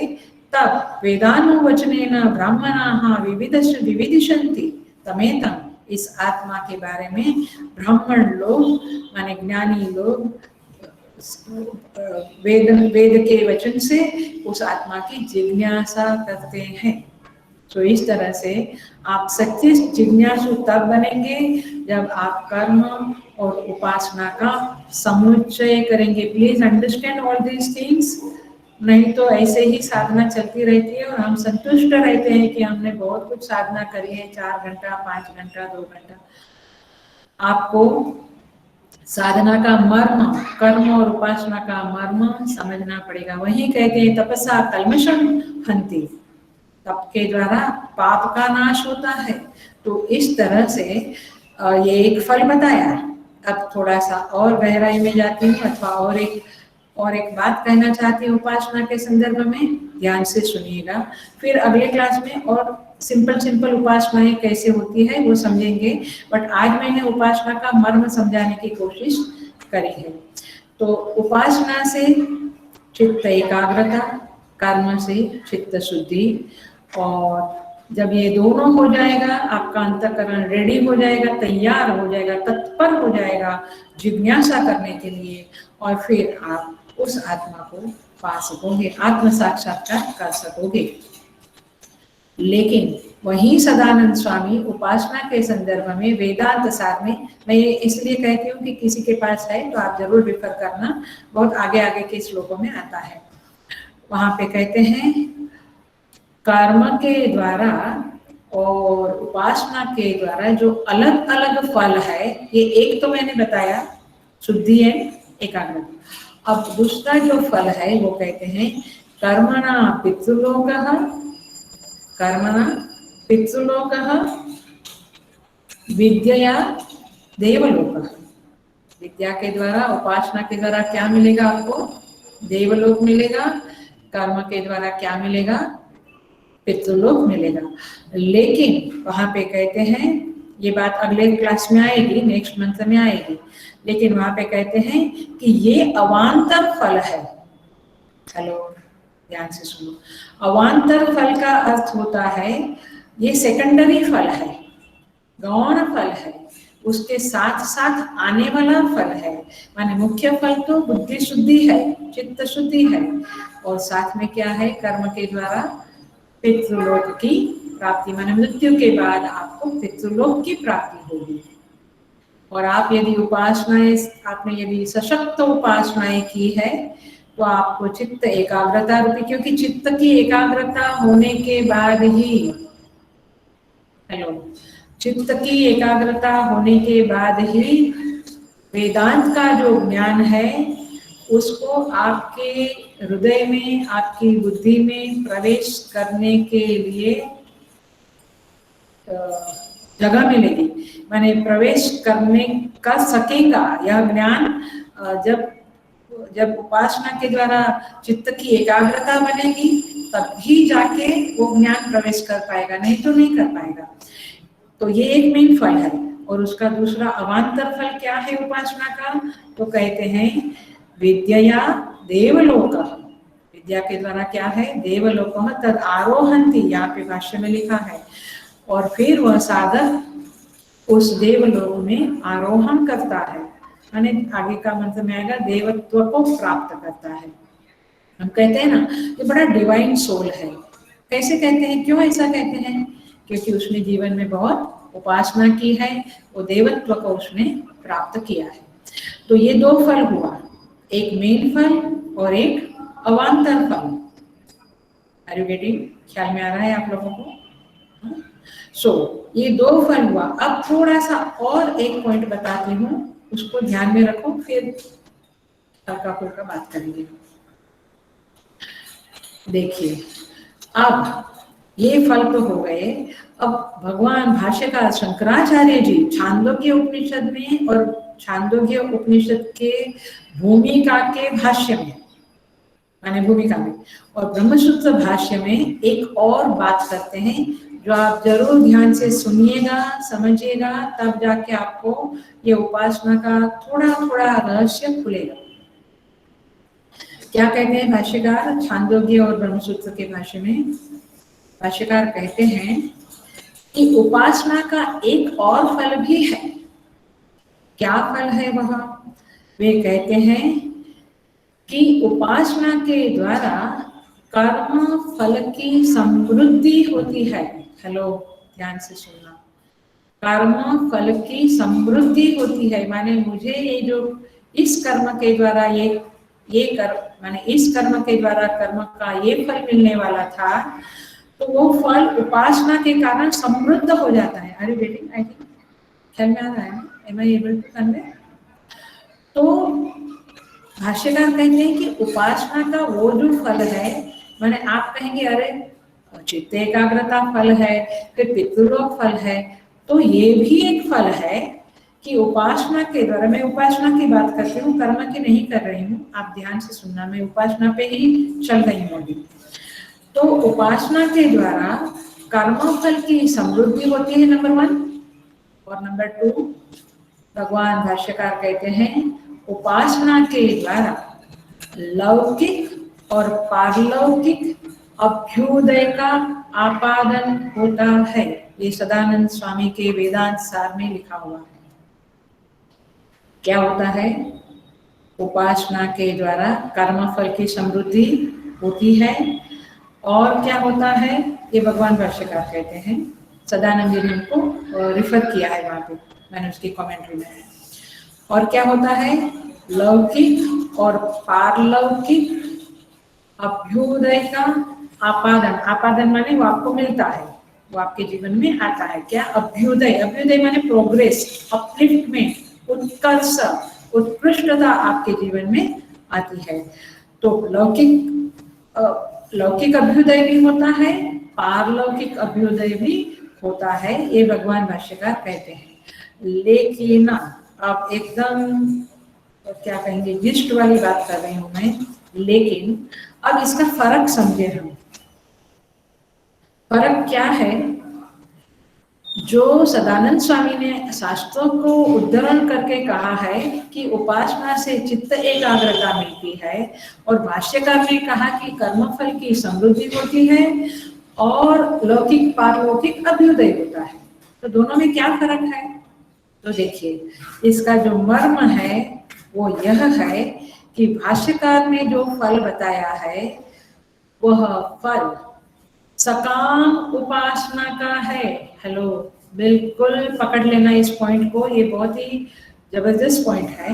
तब वेदानुवचनेन ब्राह्मणाः विविदिशन्ति तमेतम्, इस आत्मा के बारे में ब्राह्मण लोग माने ज्ञानी लोग वेद के वचन से उस आत्मा की जिज्ञासा करते हैं। तो इस तरह से आप सच्चे जिज्ञासु तब बनेंगे जब आप कर्म और उपासना का समुच्चय करेंगे। Please understand all these things, नहीं तो ऐसे ही साधना चलती रहती है और हम संतुष्ट रहते हैं कि हमने बहुत कुछ साधना करी है, 4 घंटा 5 घंटा 2 घंटा। आपको साधना का मर्म, कर्म और उपासना का मर्म समझना पड़ेगा। वही कहते हैं तपस्या कल्मषम हन्ति, तप के द्वारा पाप का नाश होता है। तो इस तरह से ये एक फल बताया। अब थोड़ा सा और गहराई में जाती हूँ, अथवा और एक बात कहना चाहती हूँ उपासना के संदर्भ में, ध्यान से सुनिएगा। फिर अगले क्लास में और सिंपल उपासनाएं कैसे होती है वो समझेंगे, बट आज मैंने उपासना का मर्म समझाने की कोशिश करी है। तो उपासना से चित्त एकाग्रता, कर्म से चित्त शुद्धि, और जब ये दोनों हो जाएगा, आपका अंतःकरण रेडी हो जाएगा, तैयार हो जाएगा, तत्पर हो जाएगा जिज्ञासा करने के लिए, और फिर आप उस आत्मा को पा सकोगे, आत्म साक्षात्कार कर सकोगे। लेकिन वही सदानंद स्वामी उपासना के संदर्भ में वेदांत सार में, मैं ये इसलिए कहती हूँ कि किसी के पास है तो आप जरूर रेफर करना, बहुत आगे आगे के श्लोकों में आता है। वहां पे कहते हैं कर्म के द्वारा और उपासना के द्वारा जो अलग अलग फल है, ये एक तो मैंने बताया शुद्धि है, एकाग्रता। अब दूसरा जो फल है वो कहते हैं कर्मणा पितृलोकः, कर्मणा पितृलोकः विद्या देवलोकः। विद्या के द्वारा, उपासना के द्वारा क्या मिलेगा आपको? देवलोक मिलेगा। कर्म के द्वारा क्या मिलेगा? पितृलोक मिलेगा। लेकिन वहां पे कहते हैं, ये बात अगले क्लास में आएगी, नेक्स्ट मंथ में आएगी, लेकिन वहां पे कहते हैं कि ये अवान्तर फल है। हेलो, ध्यान से सुनो। अवान्तर फल का अर्थ होता है ये सेकेंडरी फल है, गौण फल है, उसके साथ साथ आने वाला फल है। माने मुख्य फल तो बुद्धि शुद्धि है, चित्त शुद्धि है, और साथ में क्या है? कर्म के द्वारा पितृलोक की प्राप्ति, माने मृत्यु के बाद आपको पितृलोक की प्राप्ति होगी। और आप यदि उपासनाएं, आपने यदि सशक्त उपासनाएं की है तो आपको चित्त एकाग्रता रूपी, क्योंकि चित्त की एकाग्रता होने के बाद ही, हेलो, चित्त की एकाग्रता होने के बाद ही वेदांत का जो ज्ञान है उसको आपके हृदय में, आपकी बुद्धि में प्रवेश करने के लिए जगह मिलेगी, माने प्रवेश करने का सकेगा यह ज्ञान। जब उपासना के द्वारा चित्त की एकाग्रता बनेगी तभी जाके वो ज्ञान प्रवेश कर पाएगा, नहीं तो नहीं कर पाएगा। तो ये एक मेन फल है। और उसका दूसरा अवान्तर फल क्या है उपासना का? तो कहते हैं विद्या देवलोक। विद्या के द्वारा क्या है? देवलोक तद आरोहंती, यहाँ पे भाष्य में लिखा है। और फिर वह साधक उस देवलोक में आरोहण करता है, माने आगे का मंत्र में आएगा देवत्व को प्राप्त करता है। हम कहते हैं ना ये बड़ा डिवाइन सोल है। कैसे कहते हैं, क्यों ऐसा कहते हैं? क्योंकि उसने जीवन में बहुत उपासना की है, वो देवत्व को उसने प्राप्त किया है। तो ये दो फल हुआ, एक मेन फल और एक अवान्तर फल। Are you getting? ख्याल में आ रहा है आप लोगों को? ये दो फल हुआ। अब थोड़ा सा और एक पॉइंट बताती हूँ, उसको ध्यान में रखो, फिर हल्का फुल्का बात करेंगे। देखिए, अब ये फल तो हो गए। अब भगवान भाष्यकार शंकराचार्य जी छांदोग्य उपनिषद में और छांदोग्य उपनिषद के भूमिका के भाष्य में माने भूमिका में। और ब्रह्मसूत्र भाष्य में एक और बात करते हैं जो आप जरूर ध्यान से सुनिएगा, समझिएगा, तब जाके आपको ये उपासना का थोड़ा थोड़ा रहस्य खुलेगा। क्या कहते हैं भाष्यकार छांदोग्य और ब्रह्मसूत्र के भाष्य में? भाष्यकार कहते हैं कि उपासना का एक और फल भी है। क्या फल है वह? वे कहते हैं कि उपासना के द्वारा कर्म फल की समृद्धि होती है। हेलो, ध्यान से सुनना। कर्म फल की समृद्धि होती है, माने मुझे ये जो इस कर्म के द्वारा ये कर्म माने इस कर्म के द्वारा कर्म का ये फल मिलने वाला था, तो वो फल उपासना के कारण समृद्ध हो जाता है। अरे बेटी, आई थिंक ख्याल में आ रहा है? Am I able to convey? तो भाष्यकार कहते हैं कि उपासना का वो जो फल है, माने आप कहेंगे अरे चित्त एकाग्रता फल है, फिर पितृलोक फल है, तो ये भी एक फल है कि उपासना के द्वारा, मैं उपासना की बात करती हूँ, कर्म की नहीं कर रही हूँ, आप ध्यान से सुनना, मैं उपासना पे ही चल रही हूँ अभी। तो उपासना के द्वारा कर्म फल की समृद्धि होती है, नंबर 1। और नंबर 2, भगवान भाष्यकार कहते हैं उपासना के द्वारा लौकिक और पारलौकिक अभ्युदय का आपादन होता है। ये सदानंद स्वामी के वेदांत सार में लिखा हुआ है। क्या होता है? उपासना के द्वारा कर्मफल की समृद्धि होती है। और क्या होता है? ये भगवान भाष्यकार कहते हैं, सदानंद जी ने उनको रिफर किया है वहां पे, मैंने उसकी कमेंट्री में। और क्या होता है? लौकिक और पारलौकिक अभ्युदय का आपादन। आपादन माने वो आपको मिलता है, वो आपके जीवन में आता है। क्या? अभ्युदय। अभ्युदय माने प्रोग्रेस, अपलिफ्टमेंट, उत्कर्ष, उत्कृष्टता आपके जीवन में आती है। तो लौकिक अभ्युदय भी होता है, पारलौकिक अभ्युदय भी होता है, ये भगवान भाष्यकार कहते हैं। लेकिन अब एकदम क्या कहेंगे, जिस्ट वाली बात कर रही हूं मैं, लेकिन अब इसका फर्क समझे हम। फर्क क्या है? जो सदानंद स्वामी ने शास्त्रों को उद्धरण करके कहा है कि उपासना से चित्त एकाग्रता मिलती है, और भाष्यकार ने कहा कि कर्मफल की समृद्धि होती है और लौकिक पारलौकिक अभ्युदय होता है, तो दोनों में क्या फर्क है? तो देखिए, इसका जो मर्म है वो यह है कि भाष्यकार ने जो फल बताया है वह फल सकाम उपासना का है। हेलो, बिल्कुल पकड़ लेना इस पॉइंट को, ये बहुत ही जबरदस्त पॉइंट है।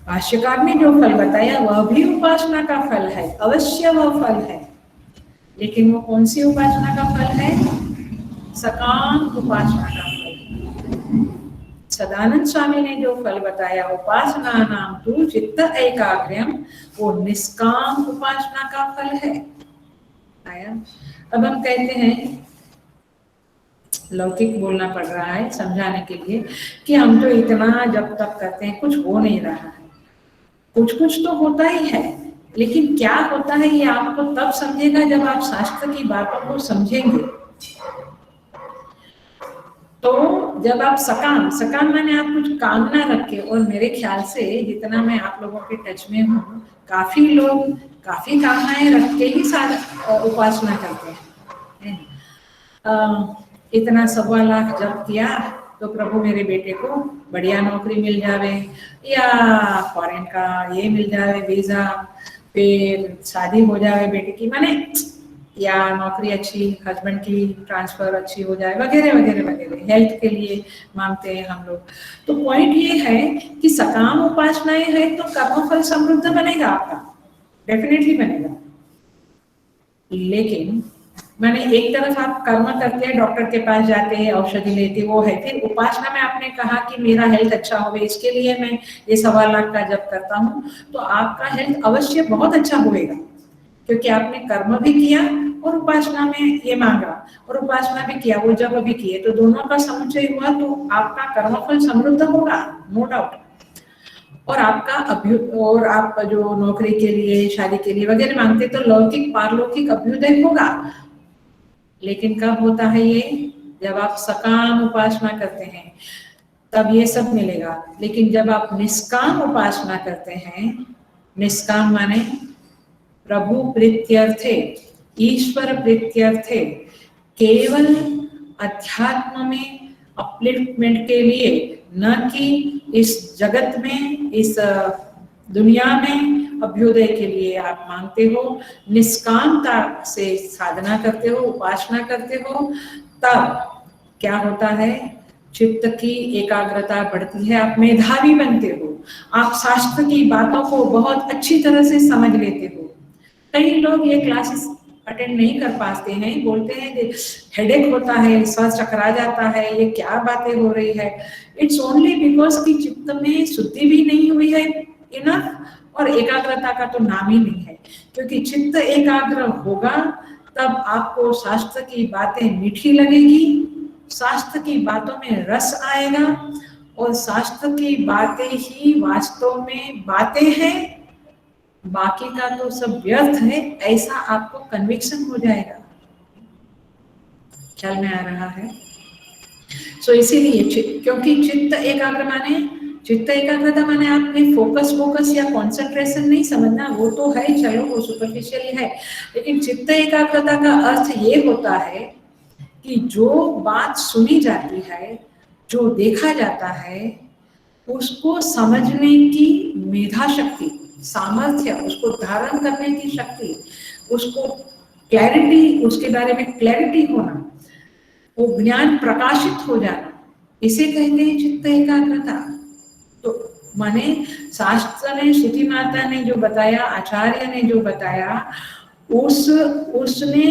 भाष्यकार ने जो फल बताया वह भी उपासना का फल है, अवश्य वह फल है, लेकिन वो कौन सी उपासना का फल है? सकाम उपासना का फल। सदानंद स्वामी ने जो फल बताया उपासना नाम तु चित्त एकाग्र्यम, वो निष्काम उपासना का फल है। आया? अब हम कहते हैं, लौकिक बोलना पड़ रहा है समझाने के लिए, कि हम तो इतना जब तक करते हैं कुछ हो नहीं रहा है। कुछ कुछ तो होता ही है, लेकिन क्या होता है ये आपको तब समझेगा जब आप शास्त्र की बातों को समझेंगे। तो जब आप सकाम माने आप कुछ कामना रखे, और मेरे ख्याल से जितना मैं आप लोगों के टच में हूँ, काफी लोग काफी कामनाएं रख के ही उपासना करते हैं। इतना 1.25 लाख जब किया तो प्रभु मेरे बेटे को बढ़िया नौकरी मिल जावे, या फॉरेन का ये मिल जावे वीजा, फिर शादी हो जावे बेटे की, माने या नौकरी अच्छी, हस्बैंड की ट्रांसफर अच्छी हो जाए, वगैरह वगैरह वगैरह, हेल्थ के लिए मांगते हैं हम लोग। तो पॉइंट ये है कि सकाम उपासनाएं है तो कर्मफल समृद्ध बनेगा आपका, डेफिनेटली बनेगा। लेकिन मैंने एक तरफ आप कर्म करते हैं, डॉक्टर के पास जाते हैं, औषधि लेते, वो है। फिर उपासना में आपने कहा कि मेरा हेल्थ अच्छा हो, इसके लिए मैं ये 1.25 लाख का जब करता हूँ, तो आपका हेल्थ अवश्य बहुत अच्छा होएगा, क्योंकि आपने कर्म भी किया और उपासना में ये मांगा, और उपासना भी किया, वो जब भी किए, तो दोनों का समुच्चय हुआ, तो आपका कर्मफल समृद्ध होगा, नो डाउट। और और आप जो नौकरी के लिए, शादी के लिए वगैरह मांगते तो लौकिक पारलौकिक अभ्युदय होगा। लेकिन कब होता है ये? जब आप सकाम उपासना करते हैं तब ये सब मिलेगा। लेकिन जब आप निष्काम उपासना करते हैं, निष्काम माने प्रभु प्रीत्यर्थे, ईश्वर प्रीत्यर्थे, केवल अध्यात्म में अपलिफ्टमेंट के लिए, न कि इस जगत में, इस दुनिया में अभ्युदय के लिए आप मांगते हो, निष्कामता से साधना करते हो, उपासना करते हो, तब क्या होता है? चित्त की एकाग्रता बढ़ती है, आप मेधावी बनते हो, आप शास्त्र की बातों को बहुत अच्छी तरह से समझ लेते हो। कई लोग ये क्लासेस अटेंड नहीं कर पाते हैं, बोलते हैं हेडेक होता है, सर चकरा जाता है, ये क्या बातें हो रही है। इट्स ओनली बिकॉज कि चित्त में शुद्धि भी नहीं हुई है इनफ, और एकाग्रता का तो नाम ही नहीं है। क्योंकि चित्त एकाग्र होगा तब आपको शास्त्र की बातें मीठी लगेगी, शास्त्र की बातों में रस आएगा, और शास्त्र की बातें ही वास्तव में बातें हैं, बाकी का तो सब व्यर्थ है, ऐसा आपको कन्विक्शन हो जाएगा। ख्याल में आ रहा है? इसीलिए क्योंकि चित्त एकाग्रता माने आपने फोकस या कॉन्सेंट्रेशन नहीं समझना, वो तो है, चलो वो सुपरफिशियल है। लेकिन चित्त एकाग्रता का अर्थ ये होता है कि जो बात सुनी जाती है, जो देखा जाता है, उसको समझने की मेधा शक्ति, सामर्थ्य, उसको धारण करने की शक्ति, उसको क्लैरिटी, उसके बारे में क्लैरिटी होना, वो ज्ञान प्रकाशित हो जाना, इसे कहते हैं चित्त एकाग्रता। तो माने शास्त्र ने, श्रुति माता ने जो बताया, आचार्य ने जो बताया, उसने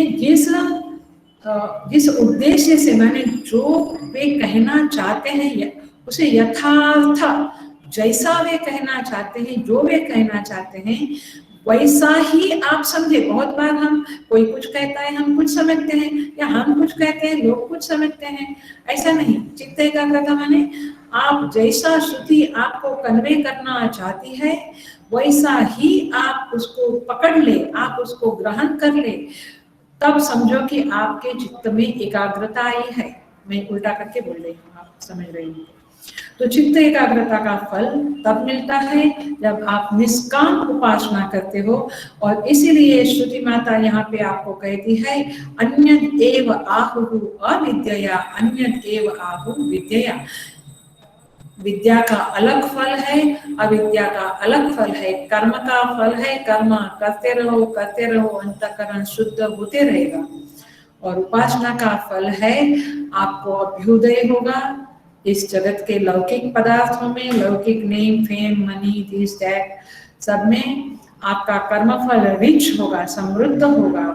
जिस उद्देश्य से, माने जो वे कहना चाहते हैं उसे यथार्थ, जैसा वे कहना चाहते हैं, जो वे कहना चाहते हैं वैसा ही आप समझे। बहुत बार हम, कोई कुछ कहता है हम कुछ समझते हैं, या हम कुछ कहते हैं लोग कुछ समझते हैं, ऐसा नहीं। चित्त एकाग्रता माने आप जैसा श्रुति आपको कन्वे करना चाहती है वैसा ही आप उसको पकड़ ले, आप उसको ग्रहण कर ले, तब समझो कि आपके चित्त में एकाग्रता आई है। मैं उल्टा करके बोल रही हूँ, आप समझ रही हूँ। तो चित्त एकाग्रता का फल तब मिलता है जब आप निष्काम उपासना करते हो। और इसीलिए श्रुति माता यहाँ पे आपको कहती है, अन्यद एव आहुः अविद्यया, अन्यद एव आहुः विद्यया। विद्या का अलग फल है, अविद्या का अलग फल है। कर्म का फल है, कर्म करते रहो, अंतःकरण शुद्ध होते रहेगा। और उपासना का फल है, आपको अभ्युदय होगा इस जगत के लौकिक पदार्थों में, लौकिक name, fame, money, this that, सब में आपका कर्मफल रिच होगा, समृद्ध होगा,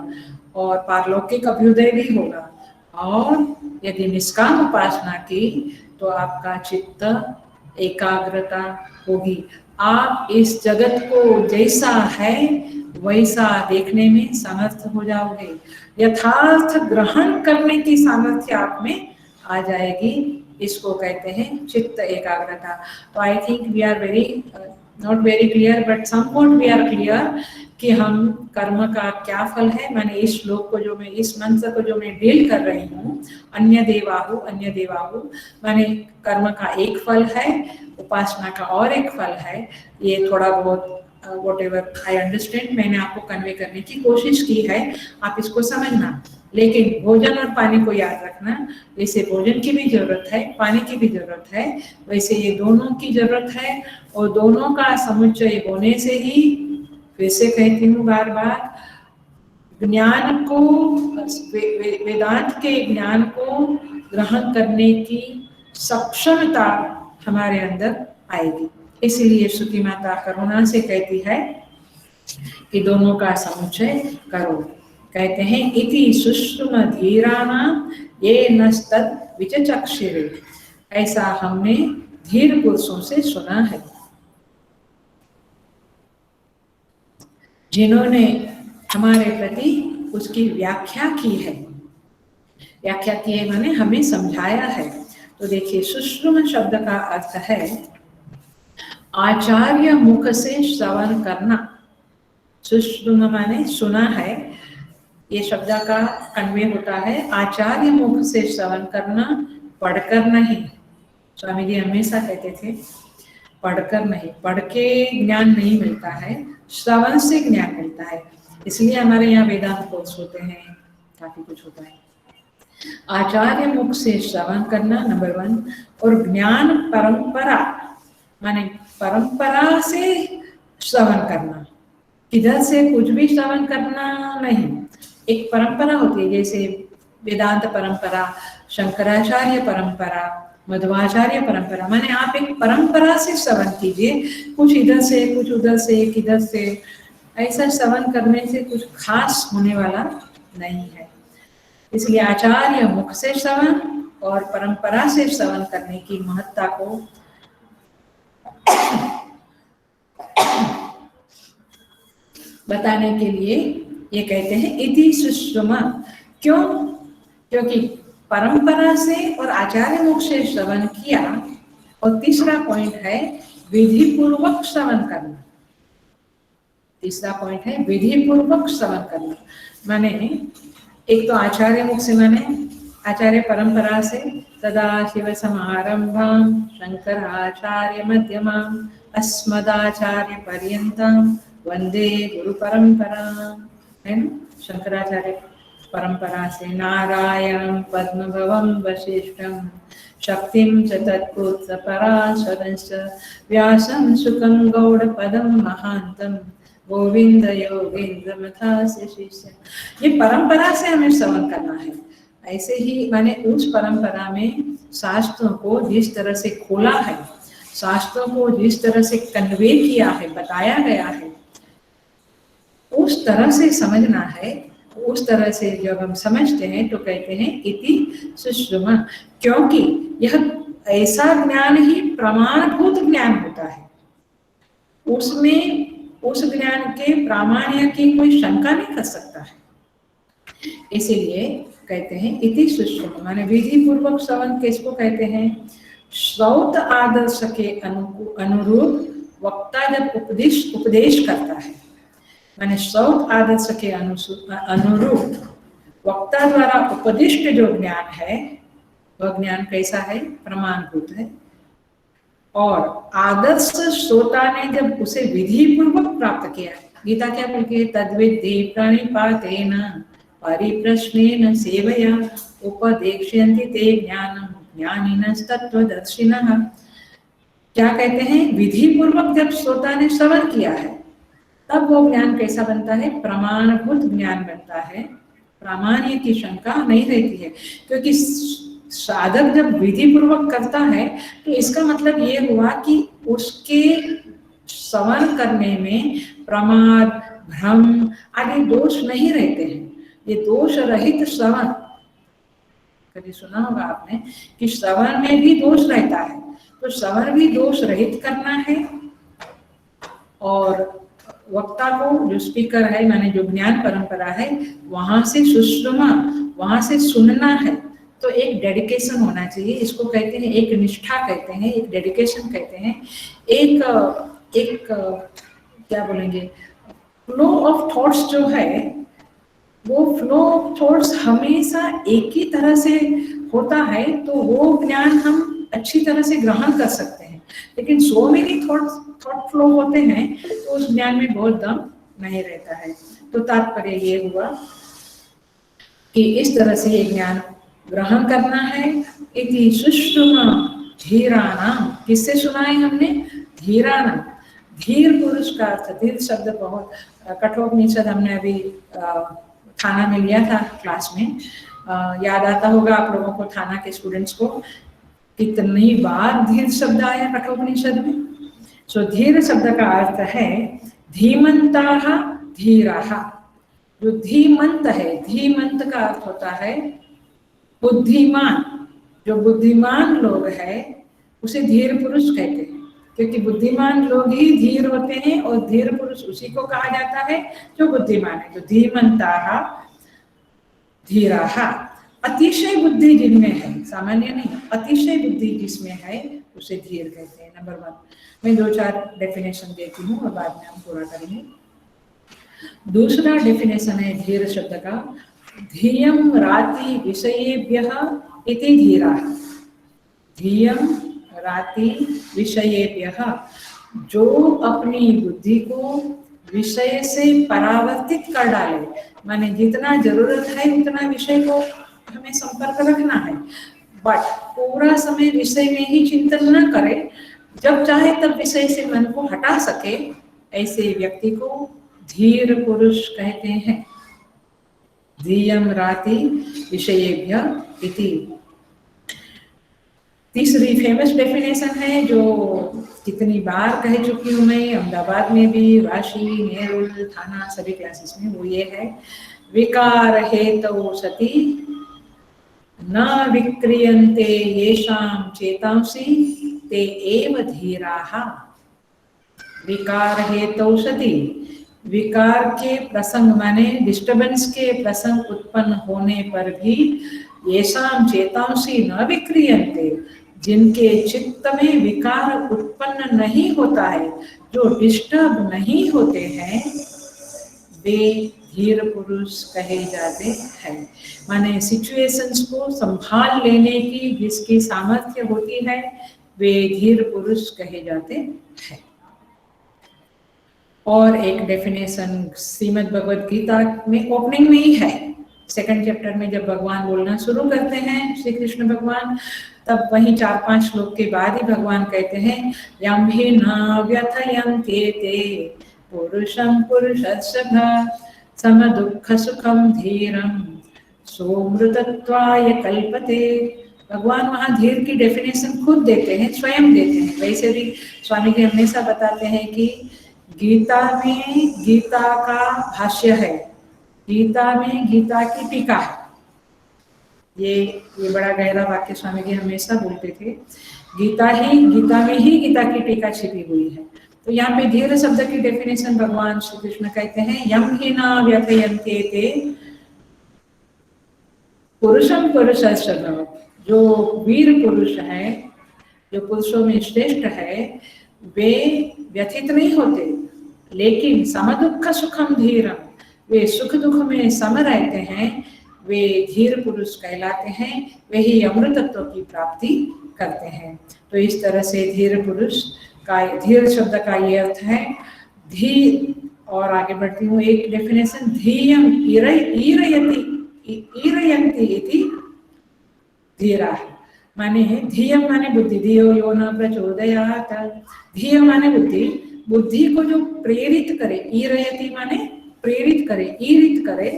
और पारलौकिक अभ्युदय भी होगा। और यदि निष्काम उपासना की तो आपका चित्त एकाग्रता होगी। आप इस जगत को जैसा है वैसा देखने में समर्थ हो जाओगे, यथार्थ ग्रहण करने की सामर्थ्य आप में आ जाएगी। इसको कहते हैं चित्त एकाग्रता। तो I think we are not very clear, but somewhat we are clear कि हम कर्म का क्या फल है। मैंने इस श्लोक को, जो मैं इस मंत्र को जो मैं डील कर रही हूँ, अन्य देवाहु माने कर्म का एक फल है, उपासना का और एक फल है। ये थोड़ा बहुत whatever I understand मैंने आपको कन्वे करने की कोशिश की है, आप इसको समझना। लेकिन भोजन और पानी को याद रखना, वैसे भोजन की भी जरूरत है, पानी की भी जरूरत है, वैसे ये दोनों की जरूरत है। और दोनों का समुच्चय होने से ही, वैसे कहती हूँ बार बार, ज्ञान को, वेदांत के ज्ञान को ग्रहण करने की सक्षमता हमारे अंदर आएगी। इसलिए श्रुति माता करुणा से कहती है कि दोनों का समुच्चय करो। कहते हैं इति सुश्रुम धीराणाम ये नस्तद विचचक्षिरे, ऐसा हमने धीर पुरुषों से सुना है, जिन्होंने हमारे प्रति उसकी व्याख्या की है। व्याख्या की है माने हमें समझाया है। तो देखिए, सुश्रुम शब्द का अर्थ है आचार्य मुख से श्रवण करना, सुश्रुम माने सुना है, ये शब्द का कन्वे होता है आचार्य मुख से श्रवण करना, पढ़कर नहीं। स्वामी जी हमेशा कहते थे पढ़कर नहीं, पढ़ के ज्ञान नहीं मिलता है, श्रवण से ज्ञान मिलता है। इसलिए हमारे यहाँ वेदांत कोर्स होते हैं, काफी कुछ होता है। आचार्य मुख से श्रवण करना नंबर 1, और ज्ञान परंपरा माने परंपरा से श्रवण करना, किधर से कुछ भी श्रवण करना नहीं। एक परंपरा होती है, जैसे वेदांत परंपरा, शंकराचार्य परंपरा, मध्वाचार्य परंपरा, माने आप एक परंपरा से श्रवण कीजिए, कुछ इधर से कुछ उधर से किधर से, ऐसा श्रवण करने से कुछ खास होने वाला नहीं है। इसलिए आचार्य मुख से श्रवण और परंपरा से श्रवण करने की महत्ता को बताने के लिए ये कहते हैं इति सुश्रुमा। क्यों? क्योंकि परंपरा से और आचार्य मुख से श्रवण किया। और तीसरा पॉइंट है विधि पूर्वक श्रवण करना। तीसरा पॉइंट है विधि पूर्वक श्रवण करना, माने एक तो आचार्य मुख से माने आचार्य परंपरा से, सदाशिव समारंभां शंकराचार्य मध्यमां अस्मदाचार्य पर्यंतां वंदे गुरु परंपरा, है ना। शंकराचार्य परंपरा से नारायणं पद्मभवं वशिष्ठं शक्तिं च तत्पुत्र पराशरंश्च व्यासं शुकं गौडपदं महान्तं गोविंद योगेंद्र मथास्य शिष्य। ये परंपरा से हमें श्रवण करना है। ऐसे ही माने उस परंपरा में शास्त्रों को जिस तरह से खोला है, शास्त्रों को जिस तरह से कन्वे किया है, बताया गया है, उस तरह से समझना है। उस तरह से जब हम समझते हैं तो कहते हैं इति सुश्रुमा, क्योंकि यह ऐसा ज्ञान ही प्रमाणभूत ज्ञान होता है। उसमें उस ज्ञान के प्रामाण्य की कोई शंका नहीं कर सकता है। इसीलिए कहते हैं इति सुश्रुमा, माने विधि पूर्वक श्रवण किसको कहते हैं? श्रौत आदर्श के अनुरूप वक्ता जब उपदेश करता है, माने श्रौत आदर्श के अनुरूप वक्ता द्वारा उपदिष्ट जो ज्ञान है वह ज्ञान कैसा है? प्रमाणभूत है। और आदर्श श्रोता ने जब उसे विधि पूर्वक प्राप्त किया, गीता क्या बोलती है? तद्विद्धि प्रणिपातेन परिप्रश्नेन सेवया उपदेक्ष्यन्ति ते ज्ञानम् ज्ञानिनस्तत्त्वदर्शिनः। क्या कहते हैं? विधि पूर्वक जब श्रोता ने श्रवण किया है तब वो ज्ञान कैसा बनता है? प्रमाणभूत ज्ञान बनता है। प्रामाण्य की शंका नहीं रहती है, क्योंकि साधक जब विधि पूर्वक करता है तो इसका मतलब ये हुआ कि उसके श्रवण करने में प्रमाद, भ्रम आदि दोष नहीं रहते हैं। ये दोष रहित श्रवण, कभी सुना होगा आपने कि श्रवण में भी दोष रहता है, तो श्रवण भी दोष रहित करना है। और वक्ता को, जो स्पीकर है माने जो ज्ञान परंपरा है, वहां से सुश्रुमा, वहां से सुनना है। तो एक डेडिकेशन होना चाहिए। इसको कहते हैं, एक निष्ठा कहते हैं, एक डेडिकेशन कहते हैं, एक क्या बोलेंगे, फ्लो ऑफ थॉट्स जो है, वो फ्लो ऑफ थॉट्स हमेशा एक ही तरह से होता है तो वो ज्ञान हम अच्छी तरह से ग्रहण कर सकते हैं। लेकिन सो मेनी थॉट फ्लो होते हैं तो उस ज्ञान में बहुत दम नहीं रहता है। तो तात्पर्य ये हुआ कि इस तरह से ये ज्ञान ग्रहण करना है। इति सुश्रुमा धीरानाम, किससे सुनाए हमने? धीरानाम। धीर पुरुष का अर्थ, धीर शब्द बहुत कठोपनिषद हमने अभी थाना में लिया था क्लास में, याद आता होगा आप लोगों को, थाना के स्टूडेंट्स को, कितनी बार धीर शब्द आया कठोपनिषद में। सो धीर शब्द का अर्थ है धीमंताः धीराः। जो धीमंत है, धीमंत का अर्थ होता है बुद्धिमान। जो बुद्धिमान लोग है उसे धीर पुरुष कहते हैं, क्योंकि बुद्धिमान लोग ही धीर होते हैं और धीर पुरुष उसी को कहा जाता है जो बुद्धिमान है। तो धीमंताः धीराः अतिशय बुद्धि जिनमें है, सामान्य नहीं, अतिशय बुद्धि जिसमें है उसे धीर कहते हैं। नंबर 1 मैं 2-4 डेफिनेशन देती हूँ और बाद में हम पूरा करेंगे। दूसरा डेफिनेशन है धीर शब्द का, धियम राति विषयेभ्यः इति धीराः। धियम राति विषयेभ्यः, जो अपनी बुद्धि को विषय से परावर्तित कर डाले, माने जितना जरूरत है उतना विषय को हमें संपर्क रखना है, बट पूरा समय विषय में ही चिंतन न करे, जब चाहे तब विषय से मन को हटा सके, ऐसे व्यक्ति को धीर पुरुष कहते हैं। धियम राति विषयेभ्यः इति। तीसरी फेमस डेफिनेशन है जो कितनी बार कह चुकी हूँ मैं, अहमदाबाद में भी, वाशी, नेरुल, थाना सभी क्लासेस में, वो ये है, विकार हेतौ सति न विक्रियन्ते येषां चेतांसि ते एव धीराः। विकार हेतौ सति, विकार के प्रसंग माने डिस्टर्बेंस के प्रसंग उत्पन्न होने पर भी येषां चेतांसि न विक्रियन्ते, जिनके चित्त में विकार उत्पन्न नहीं होता है, जो डिस्टर्ब नहीं होते हैं, वे धीर पुरुष कहे जाते हैं। माने सिचुएशंस को संभाल लेने की जिसकी सामर्थ्य होती है, वे धीर पुरुष कहे जाते हैं। और एक डेफिनेशन श्रीमद् भगवद गीता में ओपनिंग में ही है, 2nd चैप्टर में जब भगवान बोलना शुरू करते हैं, श्री कृष्ण भगवान, तब वहीं 4-5 श्लोक के बाद ही भगवान कहते हैं, यम हि न व्यथयन्ते ते पुरुषं पुरुषस्य सम दुःख सुखम धीरम सोमृतत्वाय कल्पते। भगवान वहाँ धीर की डेफिनेशन खुद देते हैं, स्वयं देते हैं। वैसे भी स्वामी जी हमेशा बताते हैं कि गीता में गीता का भाष्य है, गीता में गीता की टीका है। ये बड़ा गहरा वाक्य स्वामी जी हमेशा बोलते थे, गीता में ही गीता की टीका छिपी हुई है। तो यहाँ पे धीर शब्द की डेफिनेशन भगवान श्री कृष्ण कहते हैं, यम हि न व्यथयन्ते ते पुरुषम पुरुषस्य, जो वीर पुरुष है, जो पुरुषों में श्रेष्ठ है, वे व्यथित नहीं होते, लेकिन सम दुःख सुखम धीरम, वे सुख दुख में सम रहते हैं, वे धीर पुरुष कहलाते हैं, वे ही अमृतत्व की प्राप्ति करते हैं। तो इस तरह से धीर पुरुष का, धीर शब्द का ये अर्थ है धीर। और आगे बढ़ती हूँ, एक डेफिनेशन, धीयम ईरयन्ति इति धीराः, माने धीयम माने बुद्धि, धियो यो न प्रचोदयात्, धीय माने बुद्धि, बुद्धि को जो प्रेरित करे, ईरयति माने प्रेरित करे, ईरित करे,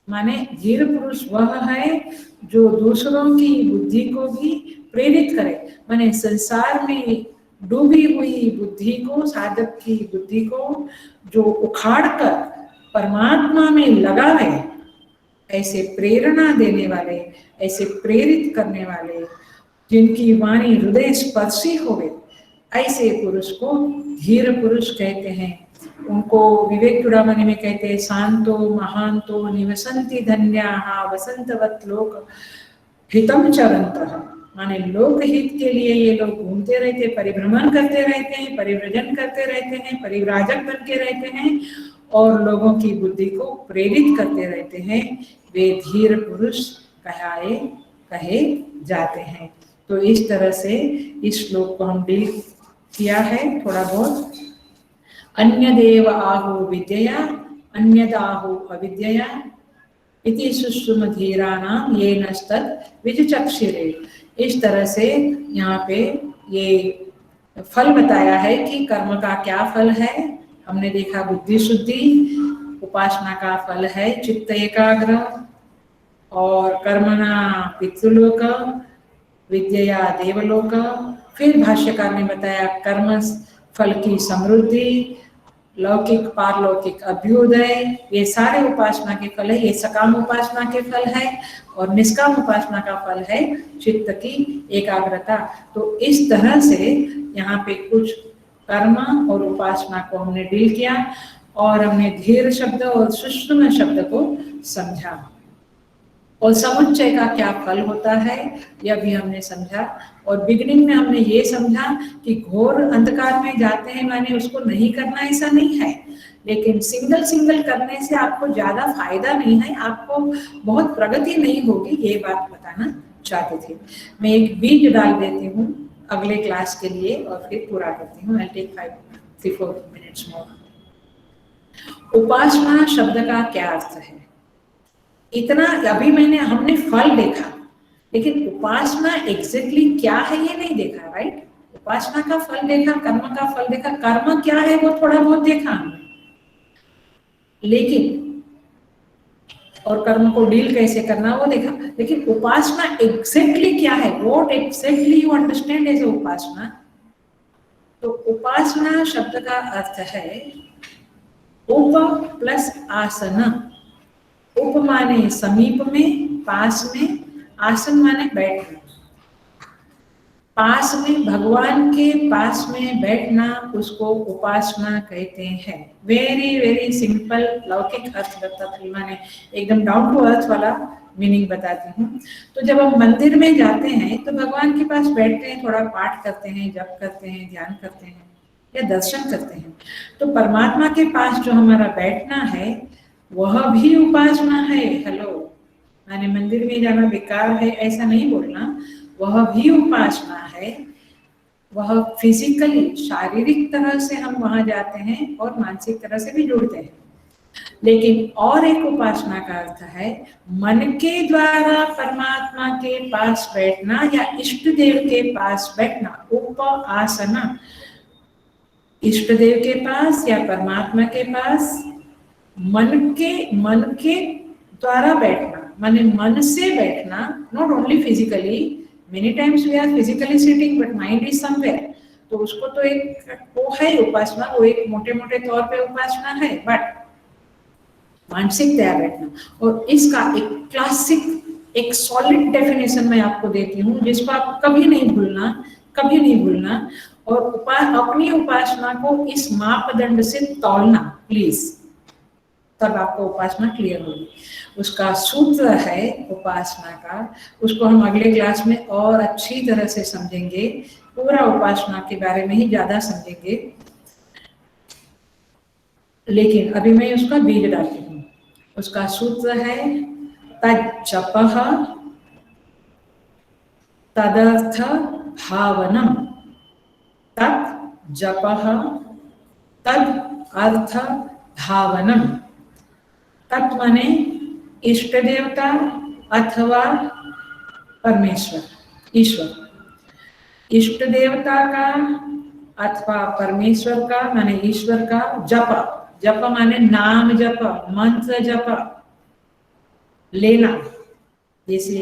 माने धीर पुरुष वह है जो दूसरों की बुद्धि को भी प्रेरित करे, माने संसार में डूबी हुई बुद्धि को, साधक की बुद्धि को जो उखाड़कर परमात्मा में लगावे, ऐसे प्रेरणा देने वाले, ऐसे प्रेरित करने वाले, जिनकी वाणी हृदय स्पर्शी होवे, ऐसे पुरुष को धीर पुरुष कहते हैं। उनको विवेक चूड़ामणि में कहते हैं, शांतो महांतो निवसन्ति धन्याः वसंतवत् लोक हितम चरन्तः, माने लोक हित के लिए ये लोग घूमते रहते, परिभ्रमण करते रहते हैं, परिव्रजन करते रहते हैं, परिव्राजक बन के रहते हैं और लोगों की बुद्धि को प्रेरित करते रहते हैं, वे धीर पुरुष कहे जाते हैं। तो इस तरह से इस श्लोक को हम डील किया है थोड़ा बहुत। अन्यदेव आहु विद्यया अन्यदाहु अविद्यया इति सुषुम धीरानाम येनस्तत् विचक्षिरे। इस तरह से यहाँ पे ये फल बताया है कि कर्म का क्या फल है। हमने देखा बुद्धि शुद्धि, उपासना का फल है चित्त एकाग्र, और कर्मणा पितृलोक, विद्या देवलोक। फिर भाष्यकार ने बताया कर्म फल की समृद्धि, लौकिक पारलौकिक अभ्युदय, ये सारे उपासना के फल है। ये सकाम उपासना के फल है और निष्काम उपासना का फल है चित्त की एकाग्रता। तो इस तरह से यहाँ पे कुछ कर्म और उपासना को हमने डील किया और हमने धीर शब्द और सुषुम शब्द को समझा। और समुच्चय का क्या फल होता है यह भी हमने समझा। और बिगिनिंग में हमने ये समझा कि घोर अंधकार में जाते हैं माने उसको नहीं करना ऐसा नहीं है, लेकिन सिंगल सिंगल करने से आपको ज्यादा फायदा नहीं है, आपको बहुत प्रगति नहीं होगी, ये बात बताना चाहते थे। मैं एक बीज डाल देती हूँ अगले क्लास के लिए और फिर पूरा करती हूँ। I'll take 3-4 minutes more। उपासना शब्द का क्या अर्थ है? इतना अभी हमने फल देखा, लेकिन उपासना एग्जैक्टली क्या है ये नहीं देखा, राइट? उपासना का फल देखा, कर्म का फल देखा, कर्म क्या है वो थोड़ा बहुत देखा हमने, लेकिन और कर्म को डील कैसे करना वो देखा, लेकिन उपासना एग्जैक्टली क्या है, what exactly you understand as upasana. तो उपासना शब्द का अर्थ है उप प्लस आसन। उप माने समीप में, पास में, आसन माने बैठना। पास में, भगवान के पास में बैठना, उसको उपासना कहते हैं। वेरी वेरी सिंपल लौकिक अर्थ बताती, माने एकदम डाउन टू अर्थ वाला मीनिंग बताती हूँ। तो जब हम मंदिर में जाते हैं तो भगवान के पास बैठते हैं, थोड़ा पाठ करते हैं, जप करते हैं, ध्यान करते हैं या दर्शन करते हैं। तो परमात्मा के पास जो हमारा बैठना है वह भी उपासना है। हेलो, माने मंदिर में जाना बेकार है ऐसा नहीं बोलना, वह भी उपासना है। वह फिजिकली शारीरिक तरह से हम वहां जाते हैं और मानसिक तरह से भी जुड़ते हैं। लेकिन और एक उपासना का अर्थ है मन के द्वारा परमात्मा के पास बैठना या इष्ट देव के पास बैठना, उपासना। इष्ट देव के पास या परमात्मा के पास मन के द्वारा बैठना, माने मन से बैठना, not only physically. Many times we are physically sitting but mind is somewhere, तो उसको तो एक वो है उपासना, वो एक मोटे मोटे तौर पे उपासना है, बट मानसिक तैयार बैठना। और इसका एक क्लासिक एक सॉलिड डेफिनेशन मैं आपको देती हूँ जिसको आप कभी नहीं भूलना। और अपनी उपासना को इस मापदंड से तौलना प्लीज, तब आपको उपासना क्लियर होगी। उसका सूत्र है उपासना का, उसको हम अगले क्लास में और अच्छी तरह से समझेंगे, पूरा उपासना के बारे में ही ज्यादा समझेंगे। लेकिन अभी मैं उसका बीज डालती हूँ। उसका सूत्र है तज्जपः तदर्थ भावनम। तज्जपः तद अर्थ भावनम। तत् माने इष्ट देवता अथवा परमेश्वर, ईश्वर। इष्ट देवता का अथवा परमेश्वर का माने ईश्वर का जप। जप माने नाम जप, मंत्र जप लेना, जैसे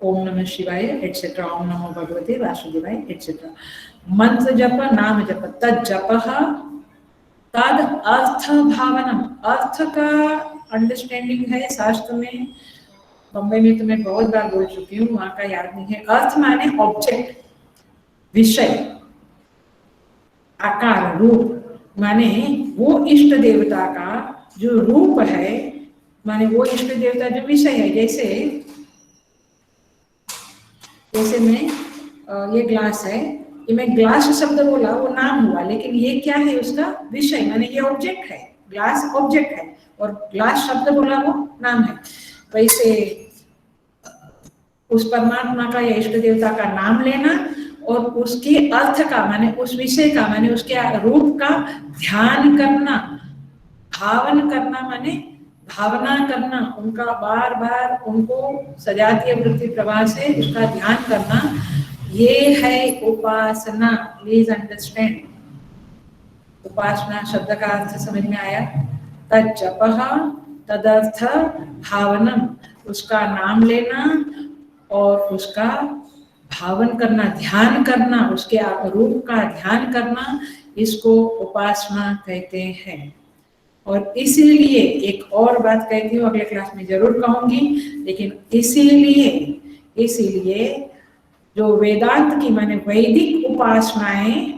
ओम नमः शिवाय एटसेट्रा, ओम नमो भगवते वासुदेवाय एटसेट्रा। मंत्र जप, नाम जप। तद जपः तद अर्थ भावनम। अर्थ का अंडरस्टैंडिंग है शास्त्र में, बम्बई में तो मैं बहुत बार बोल चुकी हूँ, वहां का याद नहीं है। अर्थ माने ऑब्जेक्ट, विषय, आकार, रूप, माने वो इष्ट देवता का जो रूप है, माने वो इष्ट देवता जो विषय है। जैसे मैं ये ग्लास है, ये मैं ग्लास शब्द बोला वो नाम हुआ, लेकिन ये क्या है उसका विषय, माने ये ऑब्जेक्ट है, ग्लास ऑब्जेक्ट है और ग्लास शब्द बोला वो नाम है। वैसे उस परमात्मा का या इष्ट देवता का नाम लेना और उसके अर्थ का माने उस विषय का माने उसके रूप का ध्यान करना। भावन करना माने भावना करना, उनका बार बार उनको सजातीय वृत्ति प्रवाह से उसका ध्यान करना, ये है उपासना। प्लीज अंडरस्टैंड, उपासना शब्द का अर्थ समझ में आया? तज्जपः तदर्थ भावनम, उसका नाम लेना और उसका भावन करना, ध्यान करना, उसके रूप का ध्यान करना, इसको उपासना कहते हैं। और इसीलिए एक और बात कहती हूँ, अगले क्लास में जरूर कहूंगी, लेकिन इसीलिए जो वेदांत की माने वैदिक उपासनाएं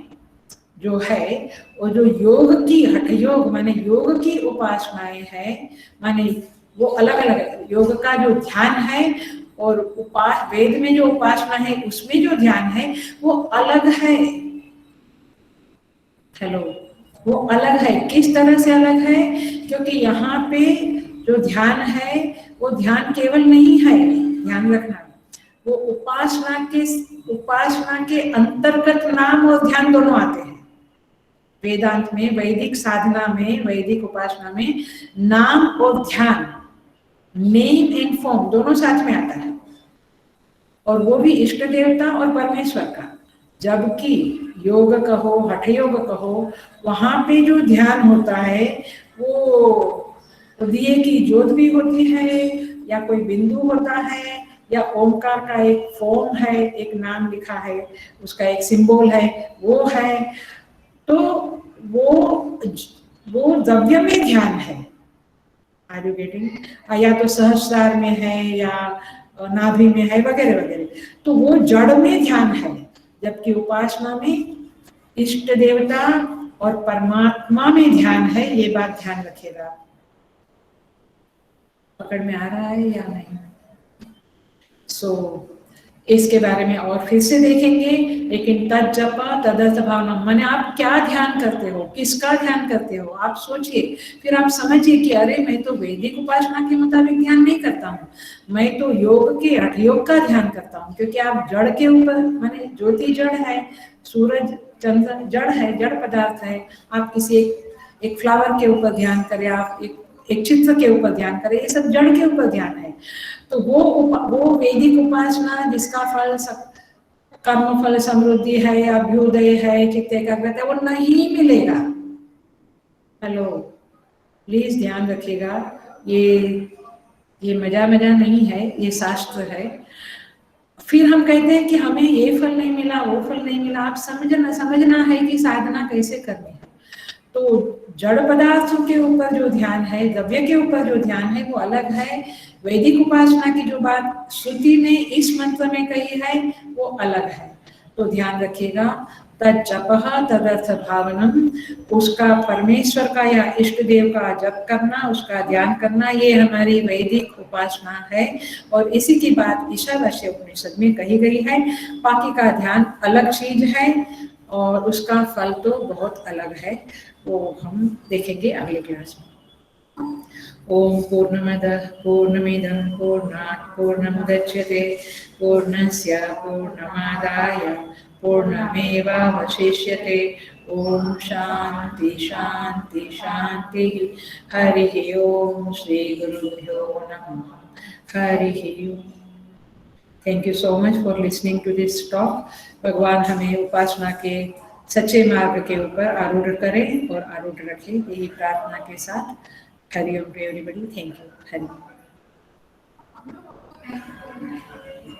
जो है, और जो योग की हठ योग माने योग की उपासनाएं है, माने वो अलग अलग है। योग का जो ध्यान है और वेद में जो उपासना है उसमें जो ध्यान है वो अलग है। हेलो, वो अलग है। किस तरह से अलग है? क्योंकि यहाँ पे जो ध्यान है वो ध्यान केवल नहीं है, ध्यान रखना, वो उपासना के अंतर्गत नाम और ध्यान दोनों आते हैं। वेदांत में, वैदिक साधना में, वैदिक उपासना में नाम और ध्यान, नेम एंड फॉर्म दोनों साथ में आता है, और वो भी इष्ट देवता और परमेश्वर का। जबकि योग कहो, हठ योग कहो, वहां पे जो ध्यान होता है वो दिए की ज्योत भी होती है, या कोई बिंदु होता है, या ओमकार का एक फॉर्म है, एक नाम लिखा है, उसका एक सिंबल है, वो है। तो वो द्रव्य में ध्यान है। Are you getting? या तो सहस्रार में है, या नाभि में है, वगैरह वगैरह। तो वो जड़ में ध्यान है, जबकि उपासना में इष्ट देवता और परमात्मा में ध्यान है। ये बात ध्यान रखिएगा। पकड़ में आ रहा है या नहीं? इसके बारे में और फिर से देखेंगे। लेकिन तद जपा तदर्थ भावना, माने आप क्या ध्यान करते हो, किसका ध्यान करते हो, आप सोचिए। फिर आप समझिए कि अरे मैं तो वैदिक उपासना के मुताबिक ध्यान नहीं करता हूँ, मैं तो योग के हठ योग का ध्यान करता हूँ। क्योंकि आप जड़ के ऊपर, माने ज्योति जड़ है, सूरज चंद्र जड़ है, जड़ पदार्थ है। आप किसी एक फ्लावर के ऊपर ध्यान करें, आप एक चित्र के ऊपर ध्यान करें, ये सब जड़ के ऊपर ध्यान है। तो वो वैदिक उपासना जिसका फल कर्म फल समृद्धि है, अभ्युदय है, चित्त एकाग्रता, वो नहीं मिलेगा। हेलो, प्लीज ध्यान रखिएगा। ये मजा नहीं है, ये शास्त्र है। फिर हम कहते हैं कि हमें ये फल नहीं मिला, वो फल नहीं मिला। आप समझना है कि साधना कैसे करनी है। तो जड़ पदार्थों के ऊपर जो ध्यान है, द्रव्य के ऊपर जो ध्यान है, वो अलग है। वैदिक उपासना की जो बात श्रुति ने इस मंत्र में कही है वो अलग है। तो ध्यान रखिएगा। तद जपः तदर्थ भावनम, उसका परमेश्वर का या इष्ट देव का जप करना, उसका ध्यान करना, ये हमारी वैदिक उपासना है। और इसी की बात ईशावास्य उपनिषद में कही गई है। बाकी का ध्यान अलग चीज है और उसका फल तो बहुत अलग है। वो हम देखेंगे अगले क्लास में। ओम पूर्णमदः पूर्णमिदं पूर्णात् पूर्णमुदच्यते पूर्णस्य पूर्णमादाय पूर्णमेवावशिष्यते। ओम शांति शांति शांति। हरि ओम। श्री गुरुभ्यो नमः। Hari Om. Thank you so much for listening to this talk. भगवान हमें उपासना के सच्चे मार्ग के ऊपर आरूढ़ करें और आरूढ़ रखें, यही प्रार्थना के साथ। Hari Om everybody. Thank you. Hari.